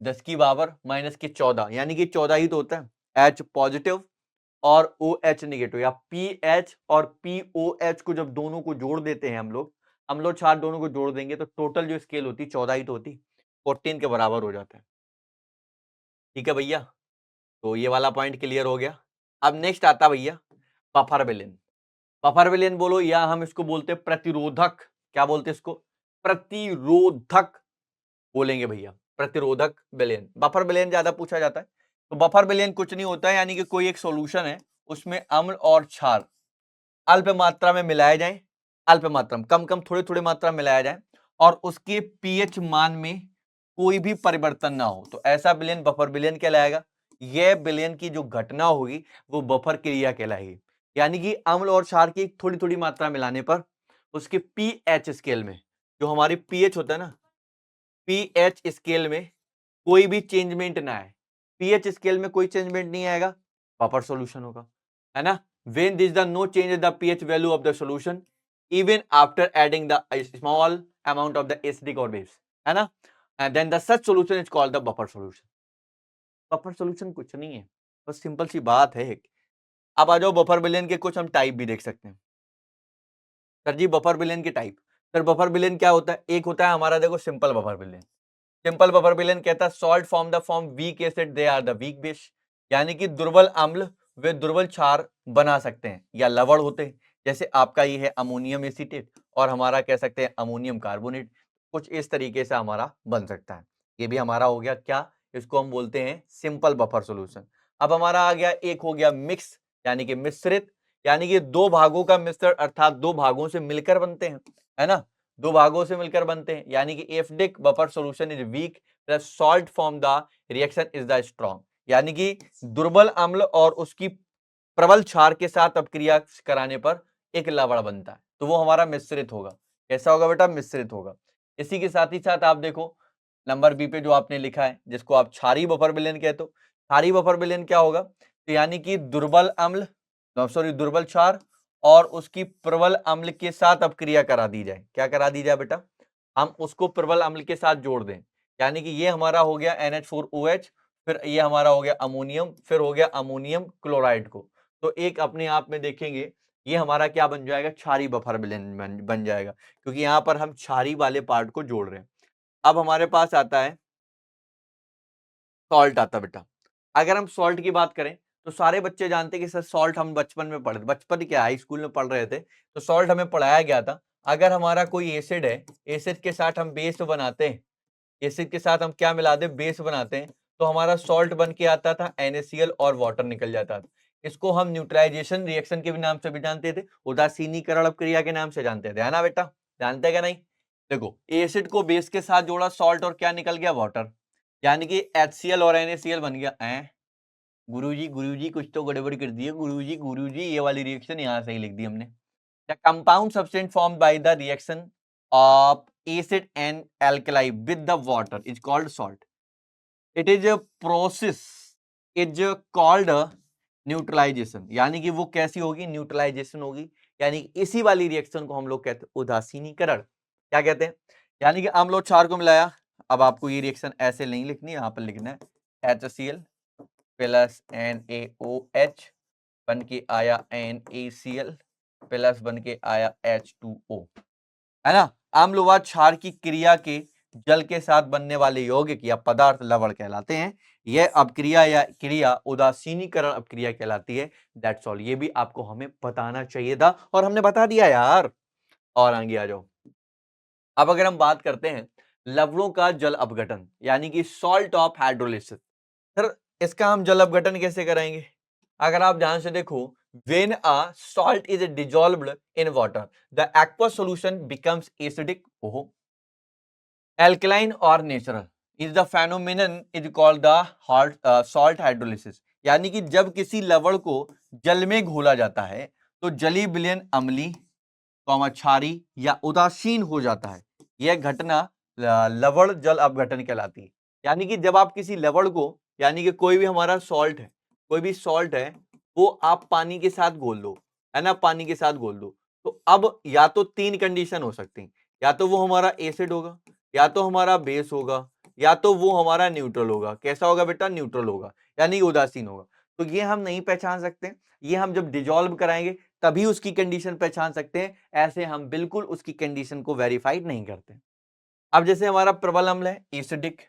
Speaker 1: 10 की पावर माइनस के 14, यानी कि 14 ही तो होता है। एच पॉजिटिव और ओ एच निगेटिव, या पी एच और पी ओ एच को जब दोनों को जोड़ देते हैं हम लोग चार दोनों को जोड़ देंगे तो टोटल जो स्केल होती 14 ही तो होती, 14 के बराबर हो जाता है, ठीक है भैया। तो ये वाला पॉइंट क्लियर हो गया। अब नेक्स्ट आता भैया बफर विलेन। बफर विलेन बोलो या हम इसको बोलते हैं प्रतिरोधक, क्या बोलते हैं इसको, प्रतिरोधक बोलेंगे भैया, प्रतिरोधक विलेन। बफर विलेन ज्यादा पूछा जाता है। तो बफर विलेन कुछ नहीं होता है, यानी कि कोई एक सॉल्यूशन है, उसमें अम्ल और क्षार अल्प मात्रा में मिलाए जाए, अल्प मात्रा में, कम कम थोड़ी थोड़ी मात्रा में मिलाया जाए, और उसके पीएच मान में कोई भी परिवर्तन ना हो, तो ऐसा विलेन बफर विलेन कहलाएगा। यह विलेन की जो घटना होगी वो बफर क्रिया कहलाएगी। यानी कि अम्ल और क्षार की थोड़ी थोड़ी मात्रा मिलाने पर उसके पीएच स्केल में, जो हमारी पीएच होता है ना, पीएच स्केल में कोई भी चेंजमेंट ना आए, पीएच स्केल में कोई चेंजमेंट नहीं आएगा, बफर सॉल्यूशन होगा, है ना। when there is the no change in the pH value of the solution even after adding the small amount of the acidic or base, है ना, and then the such solution is called the buffer solution। Buffer solution कुछ नहीं है, बस सिंपल सी बात है। अब आ जाओ बफर विलेन के कुछ हम टाइप भी देख सकते हैं। सर जी बफर विलेन के टाइप, सर बफर विलेन क्या होता है, एक होता है हमारा देखो सिंपल बफर विलेन। सिंपल बफर विलेन कहता है salt form the form weak acid they are the weak base, यानी कि दुर्बल अम्ल वे दुर्बल क्षार बना सकते हैं या लवण होते हैं। जैसे आपका ये है अमोनियम एसीटेट और हमारा कह सकते हैं अमोनियम कार्बोनेट, कुछ इस तरीके से हमारा बन सकता है। ये भी हमारा हो गया क्या, इसको हम बोलते हैं सिंपल बफर सॉल्यूशन। अब हमारा आ गया एक हो गया मिक्स, यानी कि मिश्रित, यानी कि दो भागों का मिश्रण, अर्थात दो भागों से मिलकर बनते हैं, है ना, दो भागों से मिलकर बनते हैं। यानी कि acidic buffer solution is weak plus salt from the reaction is the strong, यानी कि दुर्बल अम्ल और उसकी प्रबल क्षार के साथ अपक्रिया कराने पर एक लवण बनता है, तो वो हमारा मिश्रित होगा। कैसा होगा बेटा, मिश्रित होगा। इसी के साथ ही साथ आप देखो नंबर बी पे जो आपने लिखा है, जिसको आप क्षारीय बफर विलेन कहते हो, क्षारीय बफर विलेन क्या होगा, तो यानी कि दुर्बल अम्ल, सॉरी दुर्बल क्षार और उसकी प्रबल अम्ल के साथ अपक्रिया करा दी जाए। क्या करा दी जाए बेटा, हम उसको प्रबल अम्ल के साथ जोड़ दें। यानी कि ये हमारा हो गया NH4OH, फिर ये हमारा हो गया अमोनियम, फिर हो गया अमोनियम क्लोराइड को, तो एक अपने आप में देखेंगे ये हमारा क्या बन जाएगा, क्षारीय बफर विलेन बन जाएगा, क्योंकि यहां पर हम क्षारीय वाले पार्ट को जोड़ रहे हैं। अब हमारे पास आता है सॉल्ट आता बेटा। अगर हम सॉल्ट की बात करें तो सारे बच्चे जानते हैं कि सर सॉल्ट हम बचपन में पढ़े, बचपन क्या हाई स्कूल में पढ़ रहे थे, तो सॉल्ट हमें पढ़ाया गया था। अगर हमारा कोई एसिड है, एसिड के साथ हम बेस बनाते हैं, एसिड के साथ हम क्या मिलाते हैं, बेस बनाते हैं, तो हमारा सॉल्ट बन के आता था NaCl और वाटर निकल जाता था। इसको हम न्यूट्रलाइजेशन रिएक्शन के भी नाम से भी जानते थे, उदासीनीकरण अपक्रिया के नाम से जानते थे, है ना बेटा? जानते हैं क्या नहीं? देखो, एसिड को बेस के साथ जोड़ा, सॉल्ट और क्या निकल गया, वाटर, यानी कि HCl और NaCl बन गया। गुरुजी कुछ तो गड़बड़ कर दी है, गुरुजी ये वाली रिएक्शन यहाँ से ही लिख दी हमने। The compound substance formed by the reaction of acid and alkali with the water is called salt. It is a process is called neutralization, यानी कि वो कैसी होगी, न्यूट्रलाइजेशन होगी, यानी इसी वाली रिएक्शन को हम लोग कहते हैं उदासीनीकरण। क्या कहते हैं? यानी कि अम्ल और क्षार को मिलाया। अब आपको ये रिएक्शन ऐसे नहीं लिखनी, यहाँ पर लिखना है HCl प्लस NaOH बन के आया NaCl प्लस बन के आया H2O, है ना? अम्ल व क्षार की क्रिया के जल के साथ बनने वाले यौगिक या पदार्थ लवण कहलाते हैं। यह अपक्रिया या क्रिया उदासीनीकरण अपक्रिया कहलाती है। That's all. ये भी आपको हमें बताना चाहिए था और हमने बता दिया यार। और आगे आ जाओ। अब अगर हम बात करते हैं लवणों का जल अपघटन, यानी कि सॉल्ट ऑफ हाइड्रोलिसिस, सर इसका हम जल अपघटन कैसे कराएंगे? अगर आप ध्यान से देखो, when a salt is dissolved in water, the aqueous solution becomes acidic, alkaline or natural. Is the phenomenon is called the salt hydrolysis. यानी कि जब किसी लवण को जल में घोला जाता है तो जलीय विलयन अम्लीय, क्षारी या उदासीन हो जाता है। यह घटना लवण जल अपघटन कहलाती है। यानी कि जब आप किसी लवण को, यानी कि कोई भी हमारा सॉल्ट है, कोई भी सॉल्ट है, वो आप पानी के साथ घोल दो, है ना, पानी के साथ घोल दो, तो अब या तो 3 कंडीशन हो सकती हैं, या तो वो हमारा एसिड होगा, या तो हमारा बेस होगा, या तो वो हमारा न्यूट्रल होगा। कैसा होगा बेटा? न्यूट्रल होगा, यानी उदासीन होगा। तो ये हम नहीं पहचान सकते, ये हम जब डिजोल्व कराएंगे तभी उसकी कंडीशन पहचान सकते हैं, ऐसे हम बिल्कुल उसकी कंडीशन को वेरीफाइड नहीं करते। अब जैसे हमारा प्रबल अम्ल है एसिडिक,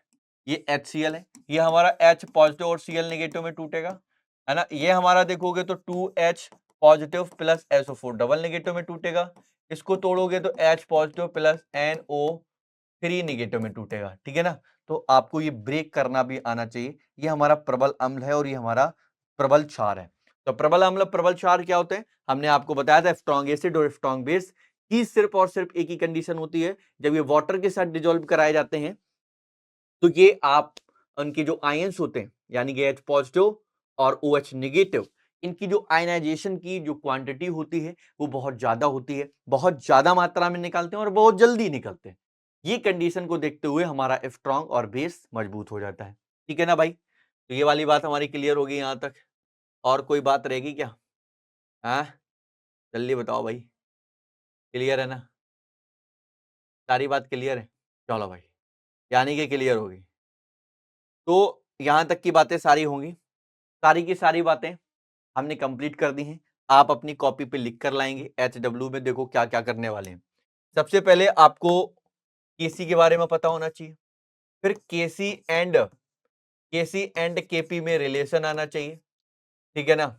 Speaker 1: ये HCl है, ये हमारा H पॉजिटिव और Cl नेगेटिव में टूटेगा, है ना। ये हमारा देखोगे तो 2H positive plus SO4 double negative में टूटेगा। इसको तोड़ोगे तो H positive plus NO3 negative में टूटेगा, ठीक है ना। तो आपको ये ब्रेक करना भी आना चाहिए। ये हमारा प्रबल अम्ल है और ये हमारा प्रबल क्षार है। तो प्रबल अम्ल प्रबल क्षार क्या होते हैं? हमने आपको बताया था स्ट्रॉन्ग एसिड और स्ट्रॉन्ग बेस की सिर्फ और सिर्फ एक ही कंडीशन होती है, जब ये वाटर के साथ डिजोल्व कराए जाते हैं तो ये आप उनके जो आयंस होते हैं, यानी कि H पॉजिटिव और OH नेगेटिव, इनकी जो आयनाइजेशन की जो क्वांटिटी होती है वो बहुत ज्यादा होती है, बहुत ज्यादा मात्रा में निकलते हैं और बहुत जल्दी निकलते हैं। ये कंडीशन को देखते हुए हमारा स्ट्रॉन्ग और बेस मजबूत हो जाता है, ठीक है ना भाई। तो ये वाली बात हमारी क्लियर होगी यहां तक। और कोई बात रहेगी क्या? हाँ, जल्दी बताओ भाई। क्लियर है ना? सारी बात क्लियर है? चलो भाई, यानी कि क्लियर होगी। तो यहां तक की बातें सारी होंगी, सारी की सारी बातें हमने कंप्लीट कर दी हैं। आप अपनी कॉपी पे लिख कर लाएंगे। HW में देखो क्या क्या करने वाले हैं। सबसे पहले आपको केसी के बारे में पता होना चाहिए, फिर केसी एंड केपी में रिलेशन आना चाहिए, ठीक है ना।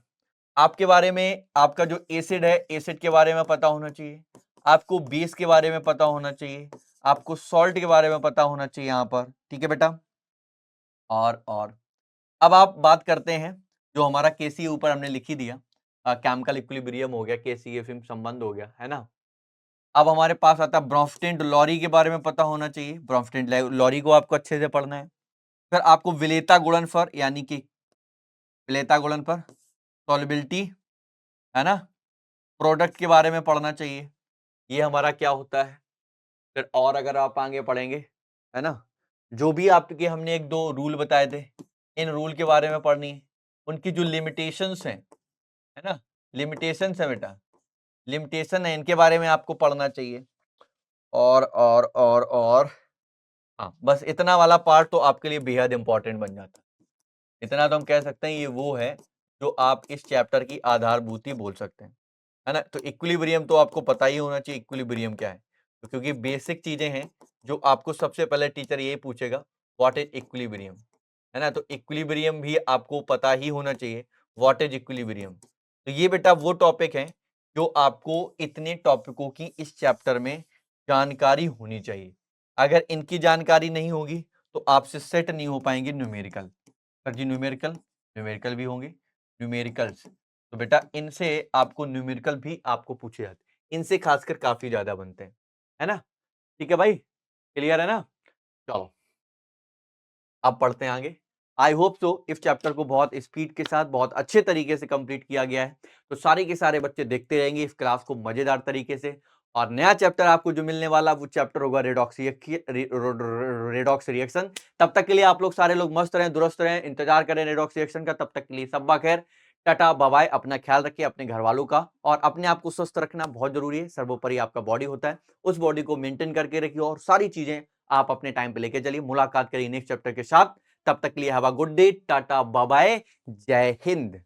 Speaker 1: आपके बारे में, आपका जो एसिड है, एसिड के बारे में पता होना चाहिए, आपको बेस के बारे में पता होना चाहिए, आपको सॉल्ट के बारे में पता होना चाहिए यहां पर, ठीक है बेटा। और अब आप बात करते हैं जो हमारा केसी ऊपर हमने लिख ही दिया, केमिकल इक्विलिब्रियम हो गया, केसीएफएम संबंध हो गया, है ना। अब हमारे पास आता है ब्रोंस्टेन लॉरी के बारे में पता होना चाहिए। ब्रोंस्टेन लॉरी को आपको अच्छे से पढ़ना है। फिर आपको विलेयता गुणनफल, यानी कि विलेयता गुणनफल, सॉल्युबिलिटी, है ना, प्रोडक्ट के बारे में पढ़ना चाहिए, ये हमारा क्या होता है। फिर और अगर आप आगे पढ़ेंगे, है ना, जो भी आपके हमने एक दो रूल बताए थे, इन रूल के बारे में पढ़नी है, उनकी जो लिमिटेशंस हैं, है ना, लिमिटेशंस है बेटा, लिमिटेशन है, इनके बारे में आपको पढ़ना चाहिए। और हाँ, बस इतना वाला पार्ट तो आपके लिए बेहद इंपॉर्टेंट बन जाता है। इतना तो हम कह सकते हैं ये वो है जो आप इस चैप्टर की आधारभूति बोल सकते हैं, है ना। तो इक्विलिब्रियम तो आपको पता ही होना चाहिए इक्विलिब्रियम क्या है, तो क्योंकि बेसिक चीजें हैं जो आपको सबसे पहले टीचर यही पूछेगा, व्हाट इज इक्विलिब्रियम, है ना। तो इक्विलिब्रियम भी आपको पता ही होना चाहिए, व्हाट इज इक्विलिब्रियम। तो ये बेटा वो टॉपिक है जो आपको इतने टॉपिकों की इस चैप्टर में जानकारी होनी चाहिए। अगर इनकी जानकारी नहीं होगी तो आपसे सेट नहीं हो पाएंगे न्यूमेरिकल। सर जी न्यूमेरिकल, न्यूमेरिकल भी होंगे, न्यूमेरिकल्स तो बेटा इनसे आपको न्यूमेरिकल भी आपको पूछे जाते हैं, इनसे खासकर काफी ज्यादा बनते हैं, है ना? ठीक है भाई, क्लियर है ना? चलो अब पढ़ते हैं आगे। आई होप सो इस चैप्टर को बहुत स्पीड के साथ बहुत अच्छे तरीके से कंप्लीट किया गया है, तो सारे के सारे बच्चे देखते रहेंगे इस क्लास को मजेदार तरीके से। और नया चैप्टर आपको जो मिलने वाला वो चैप्टर होगा रेडॉक्स रिएक्शन। तब तक के लिए आप लोग सारे लोग मस्त रहें, दुरुस्त रहें, इंतजार करें रेडॉक्स रिएक्शन का। तब तक के लिए सब्बा खैर, टाटा बाय, अपना ख्याल रखिए, अपने घर वालों का, और अपने आप को स्वस्थ रखना बहुत जरूरी है। सर्वोपरि आपका बॉडी होता है, उस बॉडी को मेंटेन करके रखिए और सारी चीजें आप अपने टाइम पे लेके चलिए। मुलाकात करिए नेक्स्ट चैप्टर के साथ, तब तक के लिए have a good day, tata bye bye, जय हिंद।